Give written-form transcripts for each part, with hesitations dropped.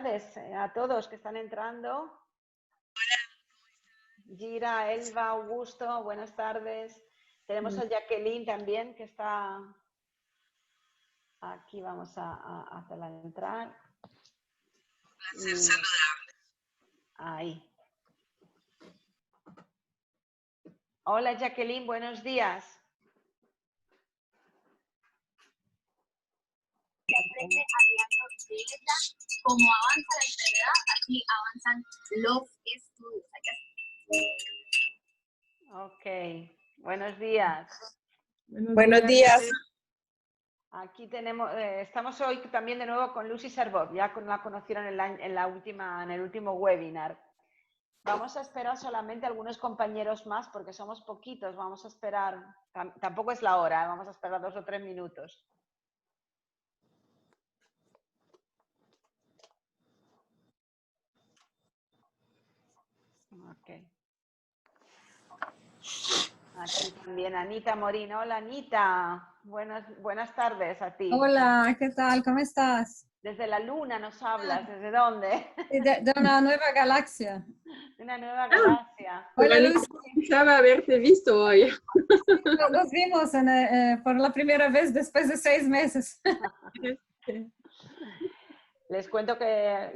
tardes a todos que están entrando. Gira, Elba, Augusto, buenas tardes. Tenemos a Jacqueline también que está aquí. Vamos a hacerla entrar. Placer saludable. Ahí. Hola Jacqueline, buenos días. Se aprende a diario de ella. Como avanza la enfermedad, así avanzan los estudios. Ok, buenos días. Buenos días. Aquí tenemos, estamos hoy también de nuevo con Lucy Servot, ya la conocieron en el último webinar. Vamos a esperar solamente algunos compañeros más porque somos poquitos, vamos a esperar, tampoco es la hora, vamos a esperar 2 o 3 minutos. Okay. Aquí también Anita Morín. Hola Anita, buenas tardes a ti. Hola, ¿qué tal? ¿Cómo estás? Desde la luna nos hablas, ¿desde dónde? De una nueva galaxia. De una nueva galaxia. Hola Lucy. Pensaba haberte visto hoy. Nos vimos por la primera vez después de 6 meses. Les cuento que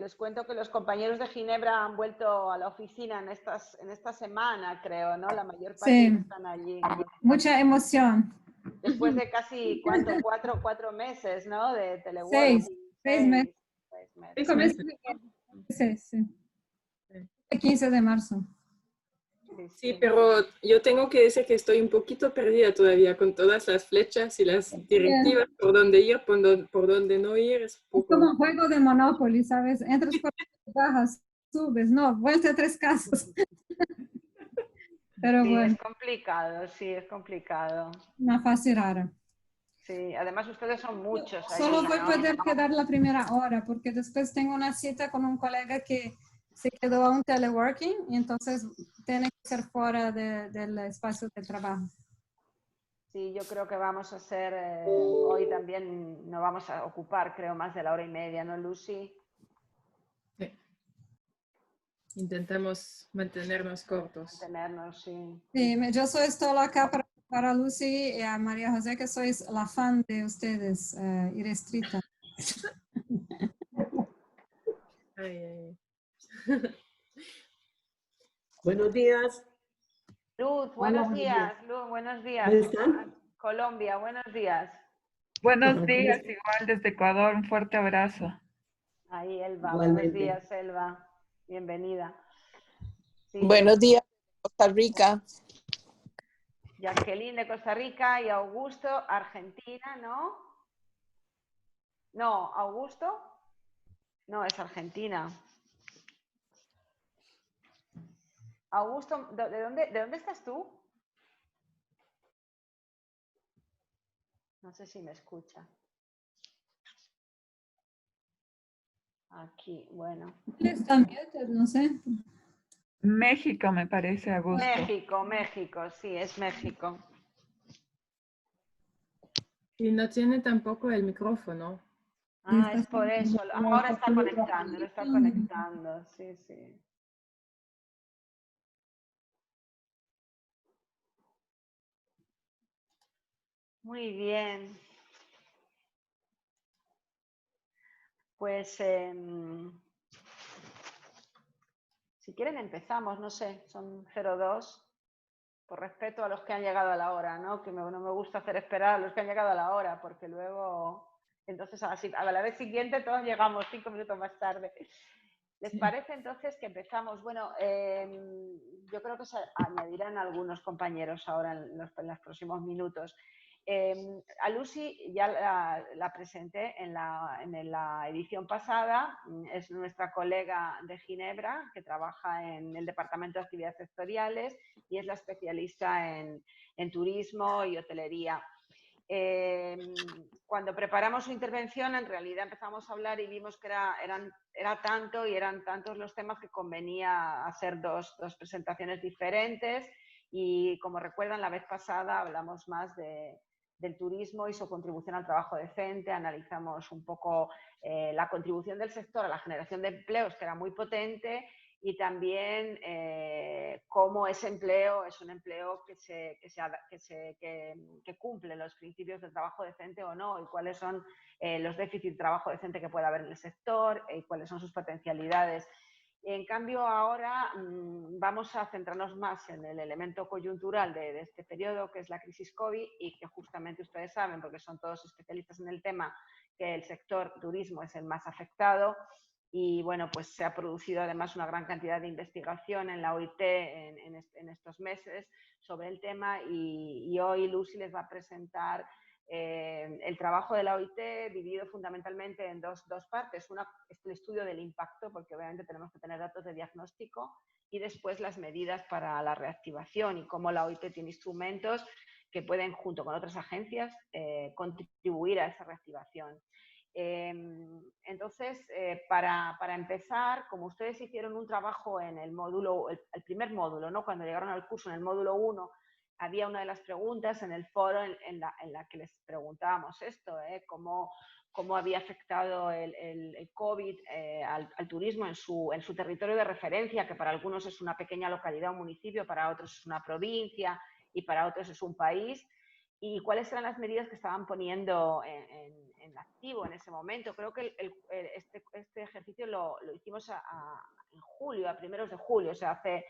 los compañeros de Ginebra han vuelto a la oficina en esta semana, creo, ¿no? La mayor parte Sí. están allí. Mucha emoción. Después de casi, ¿cuánto? 4 meses, ¿no? De teleworking. 6 meses. 6 meses. Sí. El 15 de marzo. Sí, pero yo tengo que decir que estoy un poquito perdida todavía con todas las flechas y las directivas, por dónde ir, por dónde no ir. Es como un juego de Monopoly, ¿sabes? Entras por bajas, subes, no, vuelta a 3 casas. Pero sí, bueno. es complicado, sí, es complicado. Una fase rara. Sí, además ustedes son muchos allí, Solo voy a ¿no? poder quedar la primera hora, porque después tengo una cita con un colega que se quedó a un teleworking y entonces tiene que ser fuera del espacio de trabajo. Sí, yo creo que vamos a hacer, hoy también nos vamos a ocupar, creo, más de la hora y media, ¿no, Lucy? Sí. Intentamos mantenernos cortos. Mantenernos, sí. Sí, yo soy solo acá para Lucy y a María José, que sois la fan de ustedes, irrestricta. Buenos días. Luz, buenos días. Luz, buenos días. ¿Cómo están? Colombia, buenos días. Buenos días, igual desde Ecuador, un fuerte abrazo. Ahí, Elba, Igualmente. buenos días, Elba. Bienvenida. Sí, buenos días, Costa Rica. Jacqueline de Costa Rica y Augusto, Argentina, ¿no? No, Augusto. No, es Argentina. Augusto, ¿de dónde estás tú? No sé si me escucha. Aquí, bueno. También, no sé. México, me parece, Augusto. México, sí, es México. Y no tiene tampoco el micrófono. Ah, es por eso. Ahora está conectando, lo está conectando, sí, sí. Muy bien. Pues, si quieren empezamos, no sé, son 02, por respeto a los que han llegado a la hora, ¿no? Que no me gusta hacer esperar a los que han llegado a la hora, porque luego, entonces a la vez siguiente todos llegamos 5 minutos más tarde. ¿Les parece entonces que empezamos? Bueno, yo creo que se añadirán algunos compañeros ahora en los próximos minutos. A Lucy ya la presenté en la edición pasada, es nuestra colega de Ginebra que trabaja en el Departamento de Actividades Sectoriales y es la especialista en turismo y hotelería. Cuando preparamos su intervención, en realidad empezamos a hablar y vimos que eran tantos los temas que convenía hacer dos presentaciones diferentes y como recuerdan la vez pasada hablamos más de del turismo y su contribución al trabajo decente. Analizamos un poco la contribución del sector a la generación de empleos, que era muy potente, y también cómo ese empleo es un empleo que cumple los principios del trabajo decente o no, y cuáles son los déficits de trabajo decente que puede haber en el sector y cuáles son sus potencialidades. En cambio, ahora vamos a centrarnos más en el elemento coyuntural de este periodo, que es la crisis COVID, y que justamente ustedes saben, porque son todos especialistas en el tema, que el sector turismo es el más afectado. Y bueno, pues se ha producido además una gran cantidad de investigación en la OIT en estos meses sobre el tema, y hoy Lucy les va a presentar el trabajo de la OIT dividido fundamentalmente en dos partes. Una es el estudio del impacto, porque obviamente tenemos que tener datos de diagnóstico, y después las medidas para la reactivación y cómo la OIT tiene instrumentos que pueden, junto con otras agencias, contribuir a esa reactivación. Entonces, para empezar, como ustedes hicieron un trabajo en el módulo, el primer módulo, ¿no? Cuando llegaron al curso en el módulo 1, había una de las preguntas en el foro en la que les preguntábamos esto, cómo había afectado el COVID al turismo en su territorio de referencia, que para algunos es una pequeña localidad o municipio, para otros es una provincia y para otros es un país, y cuáles eran las medidas que estaban poniendo en activo en ese momento. Creo que este ejercicio lo hicimos en julio, a primeros de julio, o sea, hace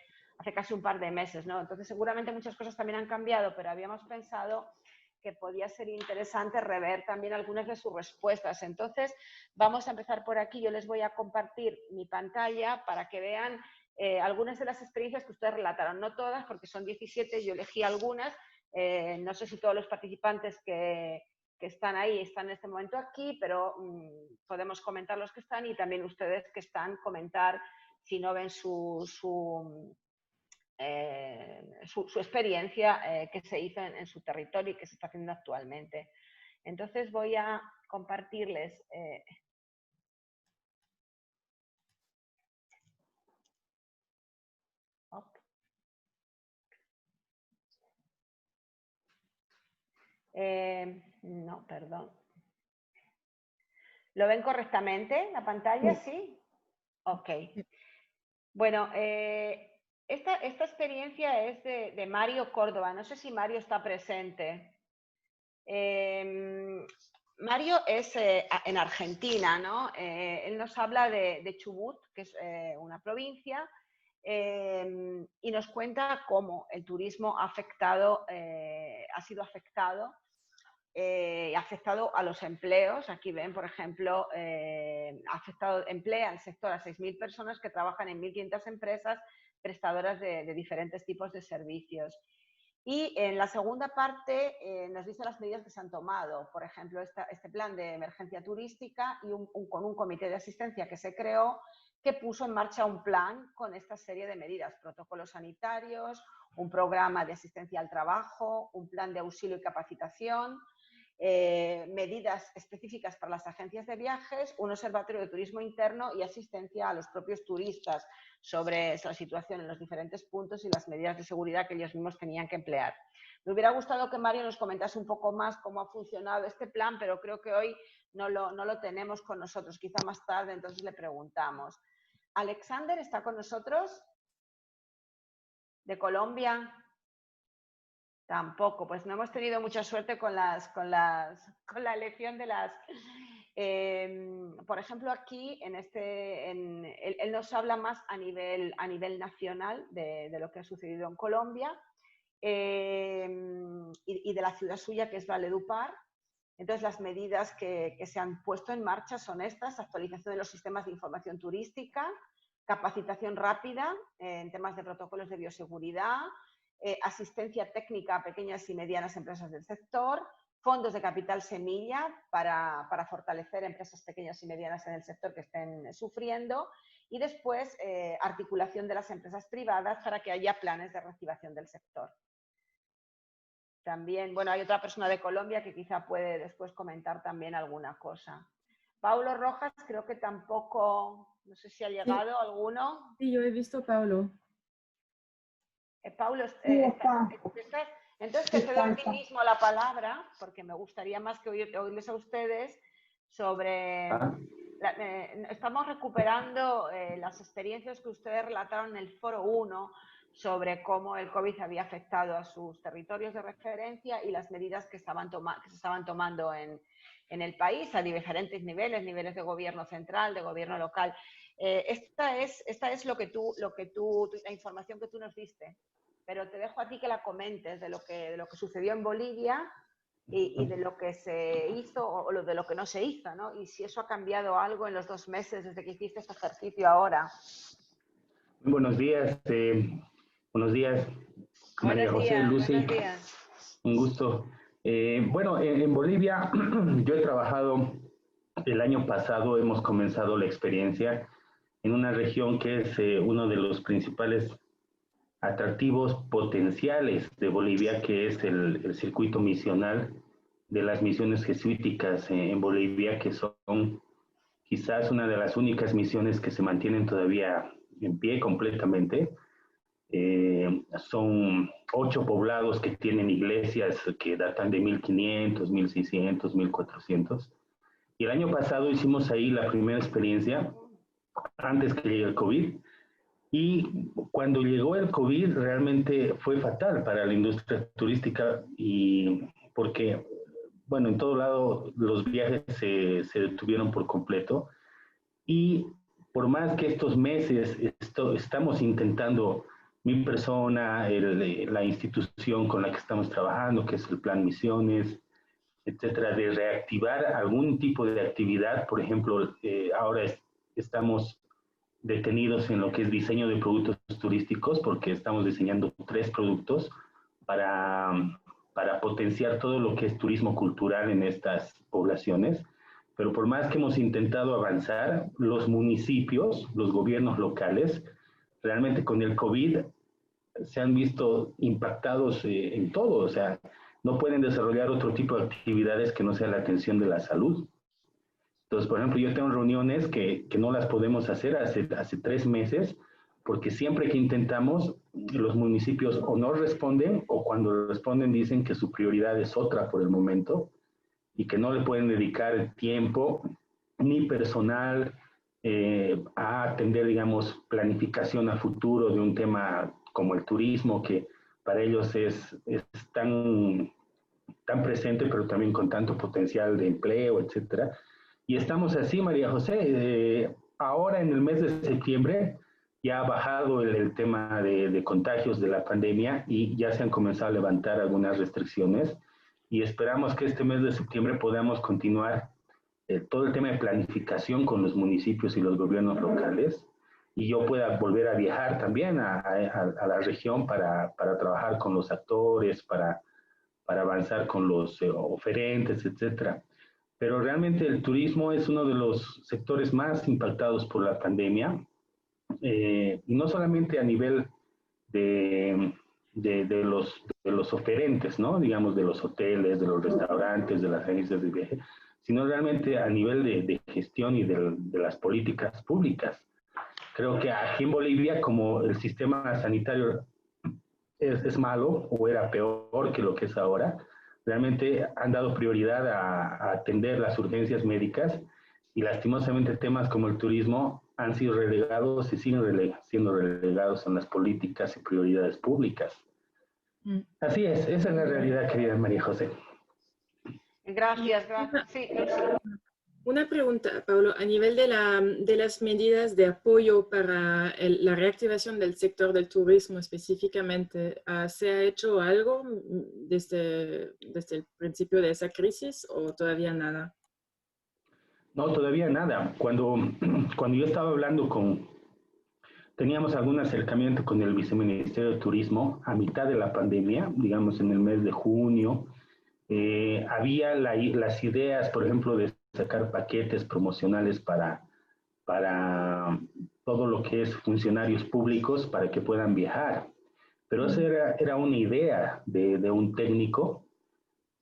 casi un par de meses, ¿no? Entonces, seguramente muchas cosas también han cambiado, pero habíamos pensado que podía ser interesante rever también algunas de sus respuestas. Entonces, vamos a empezar por aquí. Yo les voy a compartir mi pantalla para que vean algunas de las experiencias que ustedes relataron. No todas, porque son 17, yo elegí algunas. No sé si todos los participantes que están ahí están en este momento aquí, pero podemos comentar los que están, y también ustedes que están, comentar si no ven su experiencia que se hizo en su territorio y que se está haciendo actualmente. Entonces voy a compartirles no, perdón. ¿Lo ven correctamente la pantalla? ¿Sí? Ok. Bueno, esta experiencia es de Mario Córdoba. No sé si Mario está presente. Mario es en Argentina, ¿no? Él nos habla de Chubut, que es una provincia, y nos cuenta cómo el turismo ha sido afectado a los empleos. Aquí ven, por ejemplo, emplea el sector a 6.000 personas que trabajan en 1.500 empresas prestadoras de diferentes tipos de servicios. Y en la segunda parte nos dice las medidas que se han tomado. Por ejemplo, este plan de emergencia turística y con un comité de asistencia que se creó, que puso en marcha un plan con esta serie de medidas: protocolos sanitarios, un programa de asistencia al trabajo, un plan de auxilio y capacitación, medidas específicas para las agencias de viajes, un observatorio de turismo interno y asistencia a los propios turistas sobre la situación en los diferentes puntos y las medidas de seguridad que ellos mismos tenían que emplear. Me hubiera gustado que Mario nos comentase un poco más cómo ha funcionado este plan, pero creo que hoy no lo tenemos con nosotros, quizá más tarde, entonces le preguntamos. ¿Alexander está con nosotros? ¿De Colombia? Tampoco, pues no hemos tenido mucha suerte con la elección de las... por ejemplo, aquí, él nos habla más a nivel nacional de lo que ha sucedido en Colombia y de la ciudad suya, que es Valledupar. Entonces, las medidas que se han puesto en marcha son estas: actualización de los sistemas de información turística, capacitación rápida en temas de protocolos de bioseguridad, asistencia técnica a pequeñas y medianas empresas del sector, fondos de capital semilla para fortalecer empresas pequeñas y medianas en el sector que estén sufriendo, y después articulación de las empresas privadas para que haya planes de reactivación del sector. También, bueno, hay otra persona de Colombia que quizá puede después comentar también alguna cosa. Paulo Rojas, creo que tampoco, no sé si ha llegado alguno. Sí, yo he visto a Paulo. Paulo, Entonces, te cedo a ti mismo la palabra, porque me gustaría más que oírles a ustedes sobre... estamos recuperando las experiencias que ustedes relataron en el Foro 1 sobre cómo el COVID había afectado a sus territorios de referencia y las medidas que se estaban tomando en el país a diferentes niveles de gobierno central, de gobierno local. Esta es la información que tú nos diste, pero te dejo a ti que la comentes de lo que sucedió en Bolivia y de lo que se hizo o de lo que no se hizo, ¿no? Y si eso ha cambiado algo en los 2 meses desde que hiciste este ejercicio ahora. Buenos días, María José, Lucy. Buenos días. Un gusto. Bueno, en Bolivia yo he trabajado el año pasado, hemos comenzado la experiencia en una región que es uno de los principales atractivos potenciales de Bolivia, que es el circuito misional de las misiones jesuíticas en Bolivia, que son quizás una de las únicas misiones que se mantienen todavía en pie completamente. Son 8 poblados que tienen iglesias que datan de 1500, 1600, 1400. Y el año pasado hicimos ahí la primera experiencia, antes que llegue el COVID. Y cuando llegó el COVID realmente fue fatal para la industria turística, y porque, bueno, en todo lado los viajes se detuvieron por completo. Y por más que estos meses estamos intentando, mi persona, la institución con la que estamos trabajando, que es el Plan Misiones, etcétera, de reactivar algún tipo de actividad. Por ejemplo, ahora estamos detenidos en lo que es diseño de productos turísticos, porque estamos diseñando 3 productos para potenciar todo lo que es turismo cultural en estas poblaciones. Pero por más que hemos intentado avanzar, los municipios, los gobiernos locales, realmente con el COVID se han visto impactados en todo. O sea, no pueden desarrollar otro tipo de actividades que no sea la atención de la salud. Entonces, por ejemplo, yo tengo reuniones que no las podemos hacer hace 3 meses, porque siempre que intentamos, los municipios o no responden, o cuando responden dicen que su prioridad es otra por el momento, y que no le pueden dedicar tiempo ni personal a atender, digamos, planificación a futuro de un tema como el turismo, que para ellos es tan presente, pero también con tanto potencial de empleo, etcétera. Y estamos así, María José. Ahora en el mes de septiembre ya ha bajado el tema de contagios de la pandemia y ya se han comenzado a levantar algunas restricciones, y esperamos que este mes de septiembre podamos continuar todo el tema de planificación con los municipios y los gobiernos locales, y yo pueda volver a viajar también a la región para trabajar con los actores, para avanzar con los oferentes, etcétera. Pero realmente el turismo es uno de los sectores más impactados por la pandemia, y no solamente a nivel de los oferentes, ¿no? Digamos, de los hoteles, de los restaurantes, de las agencias de viaje, sino realmente a nivel de gestión y de las políticas públicas. Creo que aquí en Bolivia, como el sistema sanitario es malo o era peor que lo que es ahora, realmente han dado prioridad a atender las urgencias médicas, y lastimosamente temas como el turismo han sido relegados y siguen siendo relegados en las políticas y prioridades públicas. Así es, esa es la realidad, querida María José. Gracias. Sí, Una pregunta, Pablo, a nivel de las medidas de apoyo para la reactivación del sector del turismo específicamente, ¿se ha hecho algo desde el principio de esa crisis o todavía nada? No, todavía nada. Cuando yo estaba hablando teníamos algún acercamiento con el Viceministerio de Turismo a mitad de la pandemia, digamos en el mes de junio. Había las ideas, por ejemplo, de sacar paquetes promocionales para todo lo que es funcionarios públicos para que puedan viajar. Pero esa era una idea de un técnico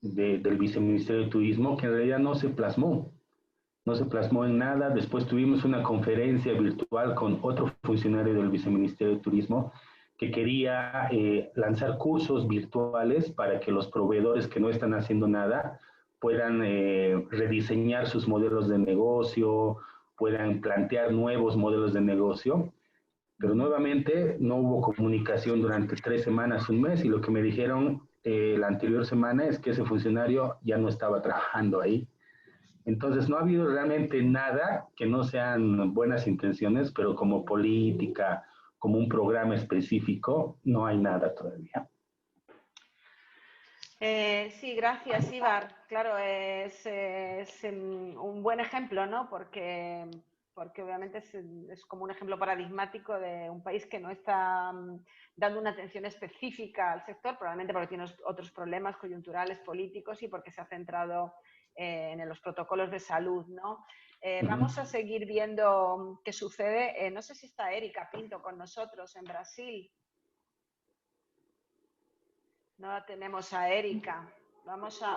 del Viceministerio de Turismo que en realidad no se plasmó en nada. Después tuvimos una conferencia virtual con otro funcionario del Viceministerio de Turismo que quería lanzar cursos virtuales para que los proveedores que no están haciendo nada puedan rediseñar sus modelos de negocio, puedan plantear nuevos modelos de negocio. Pero nuevamente no hubo comunicación durante 3 semanas, un mes, y lo que me dijeron la anterior semana es que ese funcionario ya no estaba trabajando ahí. Entonces no ha habido realmente nada que no sean buenas intenciones, pero como política, como un programa específico, no hay nada todavía. Sí, gracias, Ibar. Claro, es un buen ejemplo, ¿no? Porque obviamente es como un ejemplo paradigmático de un país que no está dando una atención específica al sector, probablemente porque tiene otros problemas coyunturales, políticos y porque se ha centrado en los protocolos de salud, ¿no? Vamos a seguir viendo qué sucede. No sé si está Erika Pinto con nosotros en Brasil. No la tenemos a Erika.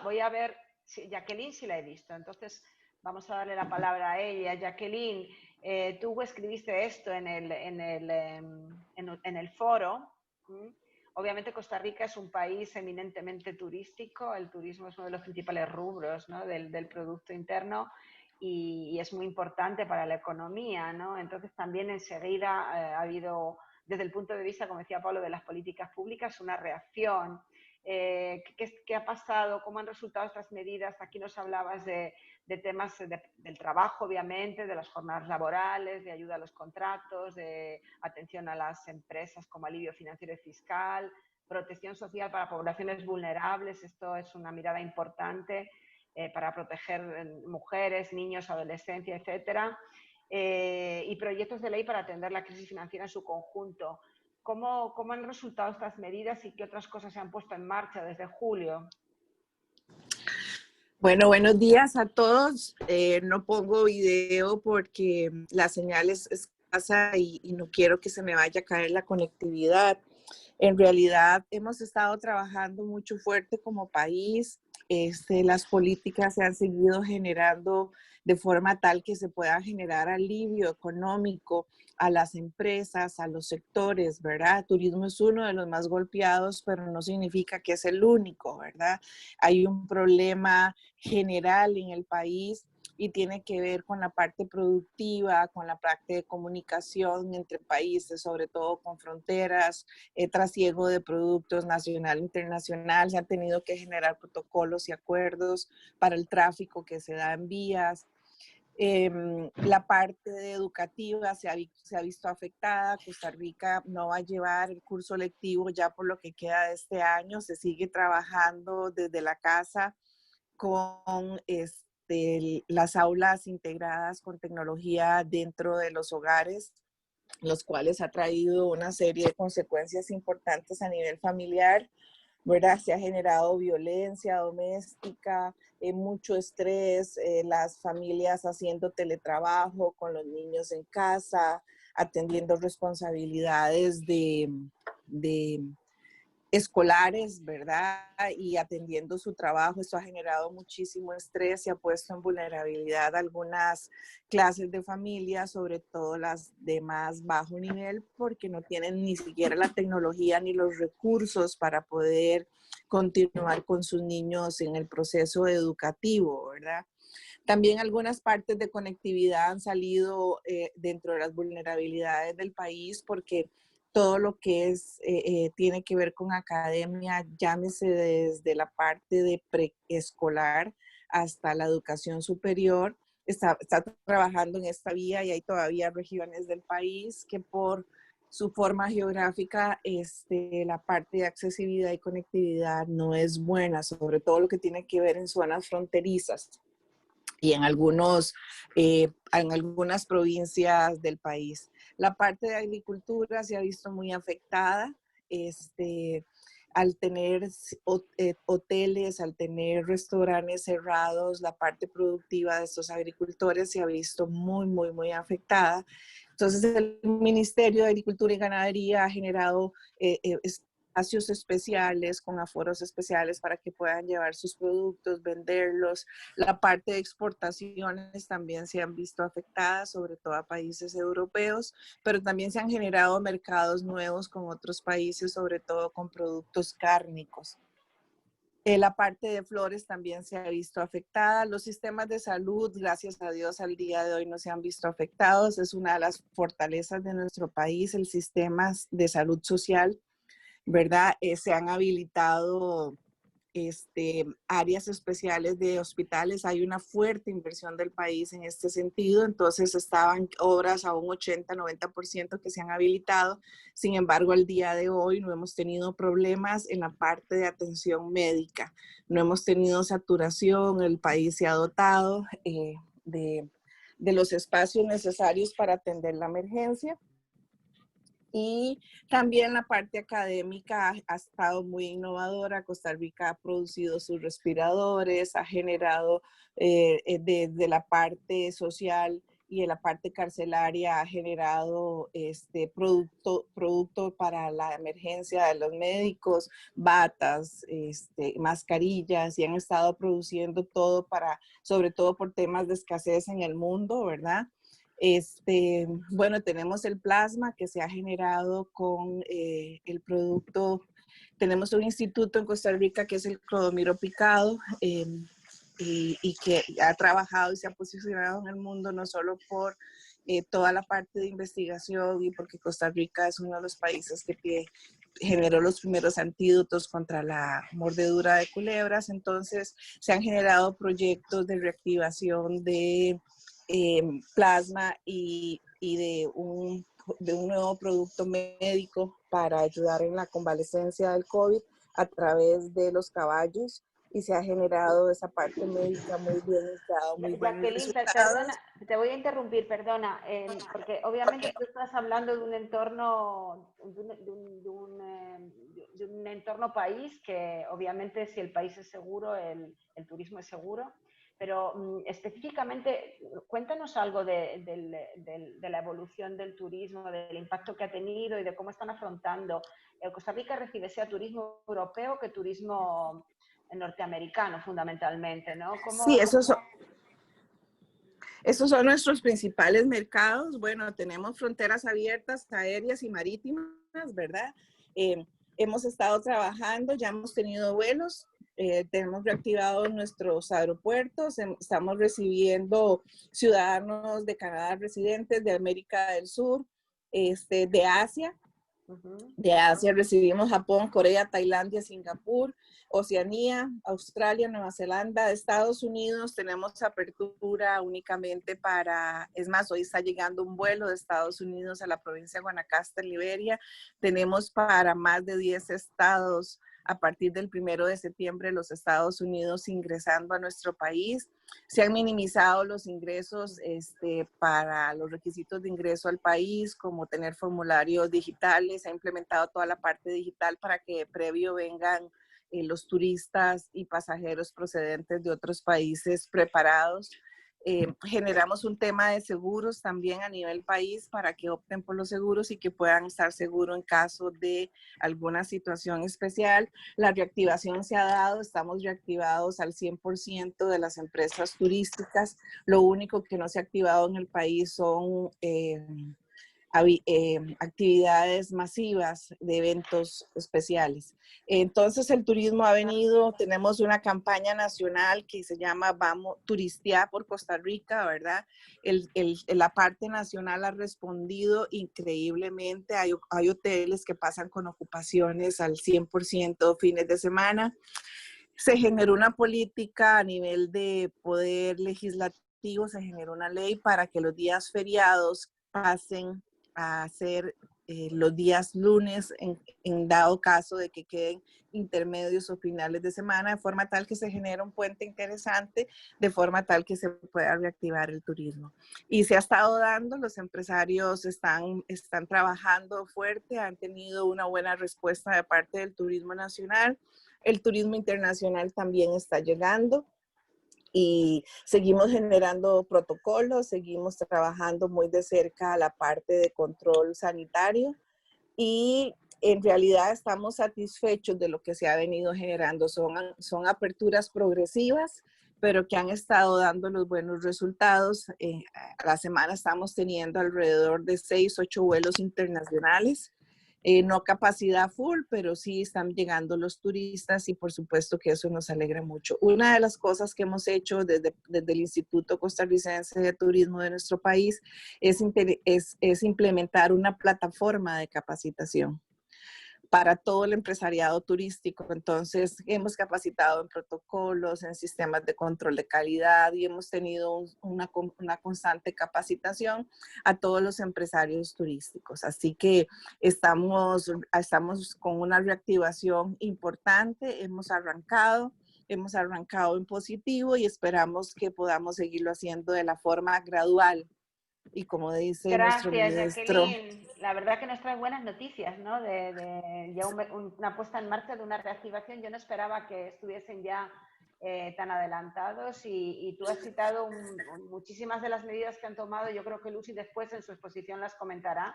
Voy a ver, si Jacqueline sí la he visto, entonces vamos a darle la palabra a ella. Jacqueline, tú escribiste esto en el foro. Obviamente Costa Rica es un país eminentemente turístico, el turismo es uno de los principales rubros, ¿no? del Producto Interno y es muy importante para la economía, ¿no? Entonces también enseguida ha habido, desde el punto de vista, como decía Pablo, de las políticas públicas, una reacción. ¿Qué ha pasado? ¿Cómo han resultado estas medidas? Aquí nos hablabas de temas del trabajo, obviamente, de las jornadas laborales, de ayuda a los contratos, de atención a las empresas como alivio financiero y fiscal, protección social para poblaciones vulnerables. Esto es una mirada importante para proteger mujeres, niños, adolescencia, etcétera. Y proyectos de ley para atender la crisis financiera en su conjunto. ¿Cómo han resultado estas medidas y qué otras cosas se han puesto en marcha desde julio? Bueno, buenos días a todos. No pongo video porque la señal es escasa y no quiero que se me vaya a caer la conectividad. En realidad hemos estado trabajando mucho fuerte como país. Las políticas se han seguido generando de forma tal que se pueda generar alivio económico a las empresas, a los sectores, ¿verdad? Turismo es uno de los más golpeados, pero no significa que es el único, ¿verdad? Hay un problema general en el país y tiene que ver con la parte productiva, con la parte de comunicación entre países, sobre todo con fronteras, trasiego de productos nacional e internacional. Se han tenido que generar protocolos y acuerdos para el tráfico que se da en vías. La parte educativa se ha visto afectada. Costa Rica no va a llevar el curso lectivo ya por lo que queda de este año. Se sigue trabajando desde la casa con las aulas integradas con tecnología dentro de los hogares, los cuales ha traído una serie de consecuencias importantes a nivel familiar, ¿verdad? Se ha generado violencia doméstica, mucho estrés, las familias haciendo teletrabajo con los niños en casa, atendiendo responsabilidades de escolares, ¿verdad? Y atendiendo su trabajo. Esto ha generado muchísimo estrés y ha puesto en vulnerabilidad algunas clases de familia, sobre todo las de más bajo nivel, porque no tienen ni siquiera la tecnología ni los recursos para poder continuar con sus niños en el proceso educativo, ¿verdad? También algunas partes de conectividad han salido dentro de las vulnerabilidades del país porque todo lo que tiene que ver con academia, llámese desde la parte de preescolar hasta la educación superior, está trabajando en esta vía y hay todavía regiones del país que por su forma geográfica, la parte de accesibilidad y conectividad no es buena, sobre todo lo que tiene que ver en zonas fronterizas y en algunas provincias del país. La parte de agricultura se ha visto muy afectada, al tener hoteles, al tener restaurantes cerrados, la parte productiva de estos agricultores se ha visto muy, muy, muy afectada. Entonces, el Ministerio de Agricultura y Ganadería ha generado espacios especiales, con aforos especiales para que puedan llevar sus productos, venderlos. La parte de exportaciones también se han visto afectadas, sobre todo a países europeos, pero también se han generado mercados nuevos con otros países, sobre todo con productos cárnicos. La parte de flores también se ha visto afectada. Los sistemas de salud, gracias a Dios, al día de hoy no se han visto afectados. Es una de las fortalezas de nuestro país, el sistema de salud social, ¿verdad? Se han habilitado áreas especiales de hospitales. Hay una fuerte inversión del país en este sentido, entonces estaban obras a un 80-90% que se han habilitado. Sin embargo, al día de hoy no hemos tenido problemas en la parte de atención médica, no hemos tenido saturación, el país se ha dotado de los espacios necesarios para atender la emergencia. Y también la parte académica ha estado muy innovadora. Costa Rica ha producido sus respiradores, ha generado desde la parte social y en la parte carcelaria, ha generado producto para la emergencia de los médicos, batas, mascarillas, y han estado produciendo todo para, sobre todo por temas de escasez en el mundo, ¿verdad? Bueno, tenemos el plasma que se ha generado con el producto. Tenemos un instituto en Costa Rica que es el Clodomiro Picado y que ha trabajado y se ha posicionado en el mundo no solo por toda la parte de investigación y porque Costa Rica es uno de los países que generó los primeros antídotos contra la mordedura de culebras. Entonces se han generado proyectos de reactivación de plasma y de un nuevo producto médico para ayudar en la convalecencia del COVID a través de los caballos, y se ha generado esa parte médica muy bien, muy buenos Jacqueline, resultados. perdona, te voy a interrumpir, perdona, porque obviamente tú estás hablando de un entorno, de un entorno país que obviamente si el país es seguro, el turismo es seguro. Pero específicamente, cuéntanos algo de la evolución del turismo, del impacto que ha tenido y de cómo están afrontando. Costa Rica recibe sea turismo europeo que turismo norteamericano, fundamentalmente, ¿no? Sí, esos son nuestros principales mercados. Bueno, tenemos fronteras abiertas, aéreas y marítimas, ¿verdad? Hemos estado trabajando, ya hemos tenido vuelos. Tenemos reactivados nuestros aeropuertos, estamos recibiendo ciudadanos de Canadá residentes, de América del Sur, de Asia. De Asia recibimos Japón, Corea, Tailandia, Singapur, Oceanía, Australia, Nueva Zelanda. De Estados Unidos tenemos apertura únicamente para, es más, hoy está llegando un vuelo de Estados Unidos a la provincia de Guanacaste, Liberia. Tenemos para más de 10 estados a partir del 1 de septiembre los Estados Unidos ingresando a nuestro país. Se han minimizado los ingresos para los requisitos de ingreso al país, como tener formularios digitales. Se ha implementado toda la parte digital para que previo vengan los turistas y pasajeros procedentes de otros países preparados. Generamos un tema de seguros también a nivel país para que opten por los seguros y que puedan estar seguros en caso de alguna situación especial. La reactivación se ha dado, estamos reactivados al 100% de las empresas turísticas. Lo único que no se ha activado en el país son actividades masivas de eventos especiales. Entonces el turismo ha venido, tenemos una campaña nacional que se llama Vamos Turistear por Costa Rica, ¿verdad? La parte nacional ha respondido increíblemente. Hay hoteles que pasan con ocupaciones al 100% fines de semana. Se generó una política a nivel de poder legislativo, se generó una ley para que los días feriados pasen a ser los días lunes en dado caso de que queden intermedios o finales de semana, de forma tal que se genere un puente interesante, de forma tal que se pueda reactivar el turismo. Y se ha estado dando, los empresarios están trabajando fuerte, han tenido una buena respuesta de parte del turismo nacional. El turismo internacional también está llegando. Y seguimos generando protocolos, seguimos trabajando muy de cerca la parte de control sanitario y en realidad estamos satisfechos de lo que se ha venido generando. Son aperturas progresivas, pero que han estado dando los buenos resultados. A la semana estamos teniendo alrededor de 6, 8 vuelos internacionales. No capacidad full, pero sí están llegando los turistas y por supuesto que eso nos alegra mucho. Una de las cosas que hemos hecho desde el Instituto Costarricense de Turismo de nuestro país es implementar una plataforma de capacitación para todo el empresariado turístico. Entonces, hemos capacitado en protocolos, en sistemas de control de calidad y hemos tenido una constante capacitación a todos los empresarios turísticos. Así que estamos con una reactivación importante, hemos arrancado en positivo y esperamos que podamos seguirlo haciendo de la forma gradual. Y como dice nuestro ministro, Jacqueline. La verdad que nos trae buenas noticias, ¿no? De ya una puesta en marcha de una reactivación. Yo no esperaba que estuviesen ya tan adelantados y tú has citado muchísimas de las medidas que han tomado. Yo creo que Lucy después en su exposición las comentará,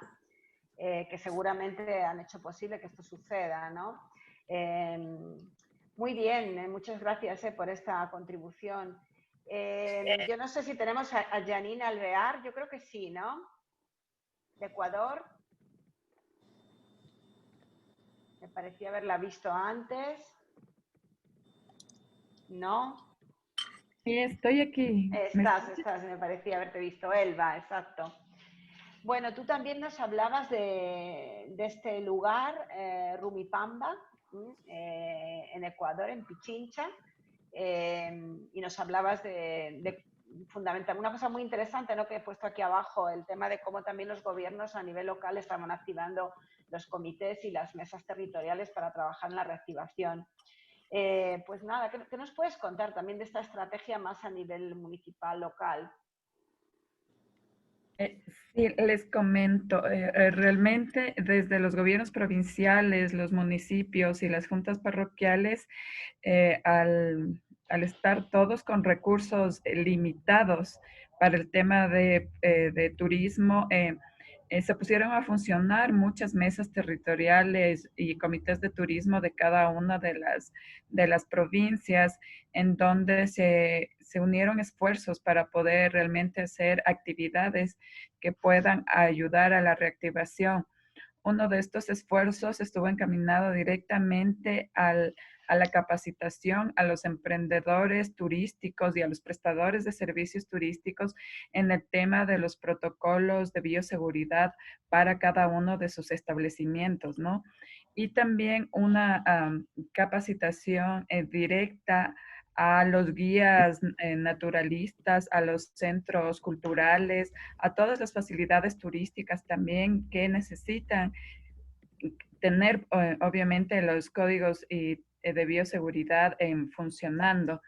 que seguramente han hecho posible que esto suceda, ¿no? Muy bien, muchas gracias por esta contribución. Yo no sé si tenemos a Janine Alvear, yo creo que sí, ¿no? De Ecuador. Me parecía haberla visto antes. ¿No? Sí, estoy aquí. Estás, me parecía haberte visto. Elba, exacto. Bueno, tú también nos hablabas de este lugar, Rumipamba, en Ecuador, en Pichincha. Y nos hablabas de fundamental, una cosa muy interesante, ¿no? Que he puesto aquí abajo, el tema de cómo también los gobiernos a nivel local estaban activando los comités y las mesas territoriales para trabajar en la reactivación. Pues nada, ¿qué nos puedes contar también de esta estrategia más a nivel municipal, local? Sí, les comento, realmente desde los gobiernos provinciales, los municipios y las juntas parroquiales, al estar todos con recursos limitados para el tema de turismo, se pusieron a funcionar muchas mesas territoriales y comités de turismo de cada una de las provincias, en donde se unieron esfuerzos para poder realmente hacer actividades que puedan ayudar a la reactivación. Uno de estos esfuerzos estuvo encaminado directamente a la capacitación a los emprendedores turísticos y a los prestadores de servicios turísticos en el tema de los protocolos de bioseguridad para cada uno de sus establecimientos, ¿no? Y también una capacitación directa a los guías naturalistas, a los centros culturales, a todas las facilidades turísticas también que necesitan tener, obviamente, los códigos de bioseguridad funcionando.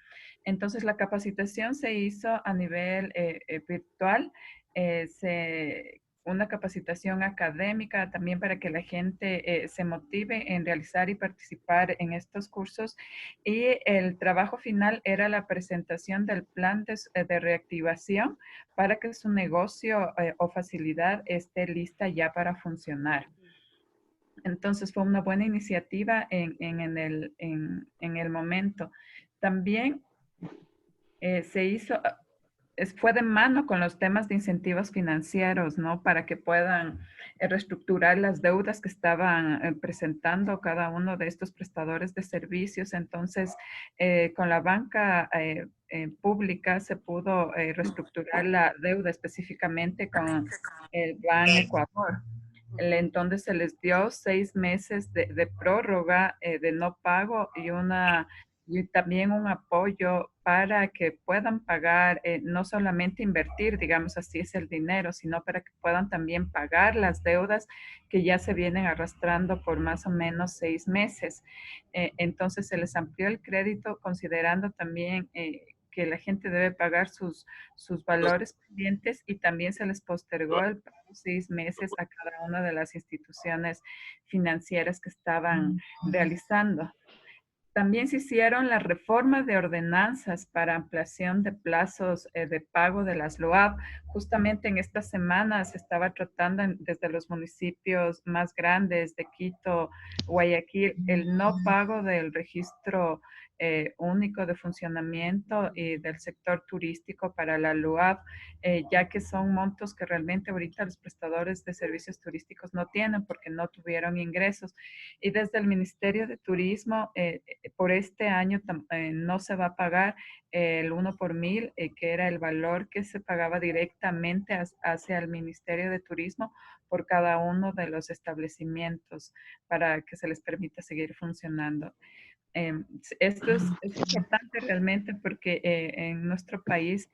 Entonces, la capacitación se hizo a nivel virtual, una capacitación académica también para que la gente se motive en realizar y participar en estos cursos. Y el trabajo final era la presentación del plan de reactivación para que su negocio o facilidad esté lista ya para funcionar. Entonces fue una buena iniciativa en el momento. También se hizo, fue de mano con los temas de incentivos financieros, ¿no? Para que puedan reestructurar las deudas que estaban presentando cada uno de estos prestadores de servicios. Entonces, con la banca pública se pudo reestructurar la deuda específicamente con el Ban Ecuador. Entonces se les dio 6 meses de prórroga de no pago y también un apoyo para que puedan pagar, no solamente invertir, digamos así es el dinero, sino para que puedan también pagar las deudas que ya se vienen arrastrando por más o menos 6 meses. Entonces se les amplió el crédito considerando también que la gente debe pagar sus valores pendientes y también se les postergó el pago 6 meses a cada una de las instituciones financieras que estaban realizando. también se hicieron las reformas de ordenanzas para ampliación de plazos de pago de las LOAB. Justamente en esta semana se estaba tratando desde los municipios más grandes de Quito, Guayaquil, el no pago del registro único de funcionamiento y del sector turístico para la LOAB, ya que son montos que realmente ahorita los prestadores de servicios turísticos no tienen porque no tuvieron ingresos. Y desde el Ministerio de Turismo, por este año no se va a pagar el 1 por 1000, que era el valor que se pagaba directamente hacia el Ministerio de Turismo por cada uno de los establecimientos para que se les permita seguir funcionando. Esto es importante realmente porque en nuestro país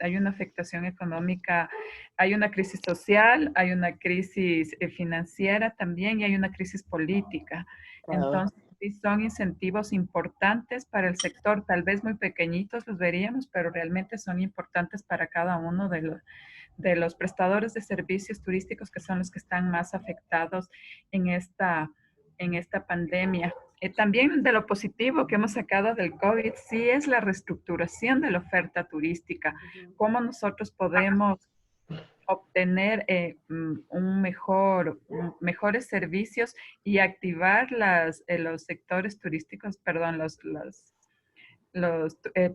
hay una afectación económica, hay una crisis social, hay una crisis financiera también y hay una crisis política. Entonces, sí son incentivos importantes para el sector, tal vez muy pequeñitos los veríamos, pero realmente son importantes para cada uno de los prestadores de servicios turísticos que son los que están más afectados en esta pandemia. También de lo positivo que hemos sacado del COVID, sí es la reestructuración de la oferta turística. Cómo nosotros podemos obtener mejores servicios y activar los sectores turísticos, perdón,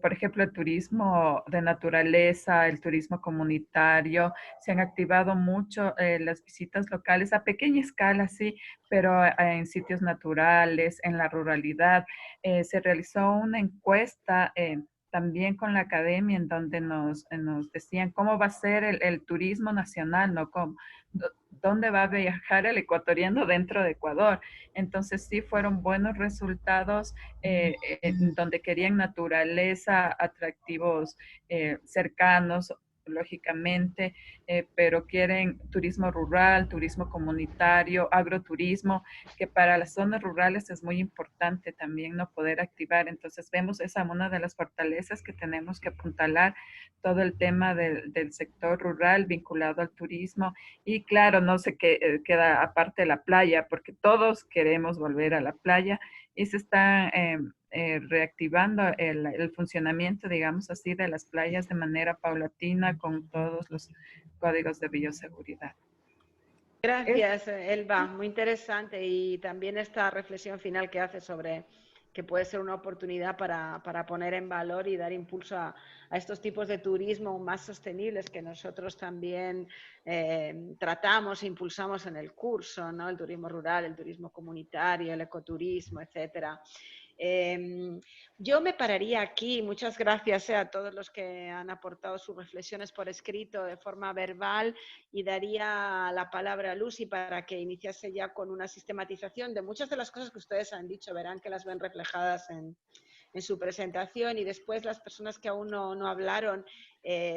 por ejemplo, el turismo de naturaleza, el turismo comunitario, se han activado mucho las visitas locales a pequeña escala, sí, pero en sitios naturales, en la ruralidad. Se realizó una encuesta también con la academia en donde nos decían cómo va a ser el turismo nacional, ¿no? ¿Dónde va a viajar el ecuatoriano dentro de Ecuador? Entonces sí fueron buenos resultados donde querían naturaleza, atractivos cercanos, lógicamente, pero quieren turismo rural, turismo comunitario, agroturismo, que para las zonas rurales es muy importante también no poder activar. Entonces vemos esa una de las fortalezas que tenemos que apuntalar, todo el tema del sector rural vinculado al turismo. Y claro, no se queda aparte de la playa, porque todos queremos volver a la playa y se está reactivando el funcionamiento, digamos así, de las playas de manera paulatina con todos los códigos de bioseguridad. Gracias, Elba. Muy interesante. Y también esta reflexión final que hace sobre que puede ser una oportunidad para poner en valor y dar impulso a estos tipos de turismo más sostenibles que nosotros también tratamos e impulsamos en el curso, ¿no? El turismo rural, el turismo comunitario, el ecoturismo, etcétera. Yo me pararía aquí. Muchas gracias a todos los que han aportado sus reflexiones por escrito de forma verbal, y daría la palabra a Lucy para que iniciase ya con una sistematización de muchas de las cosas que ustedes han dicho. Verán que las ven reflejadas en su presentación, y después las personas que aún no hablaron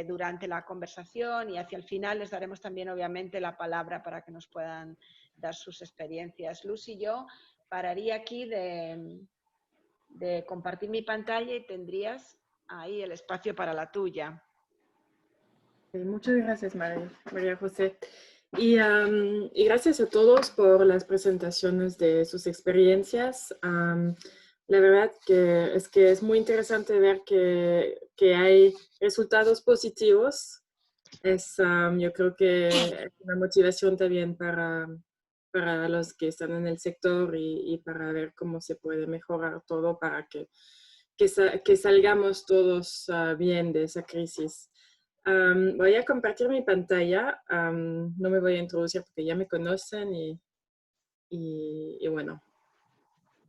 durante la conversación y hacia el final les daremos también obviamente la palabra para que nos puedan dar sus experiencias. Lucy, yo pararía aquí de compartir mi pantalla y tendrías ahí el espacio para la tuya. Muchas gracias, María José. Y gracias a todos por las presentaciones de sus experiencias. La verdad que es muy interesante ver que hay resultados positivos. Yo creo que es una motivación también para los que están en el sector y para ver cómo se puede mejorar todo para que salgamos todos bien de esa crisis. Voy a compartir mi pantalla. No me voy a introducir porque ya me conocen y bueno,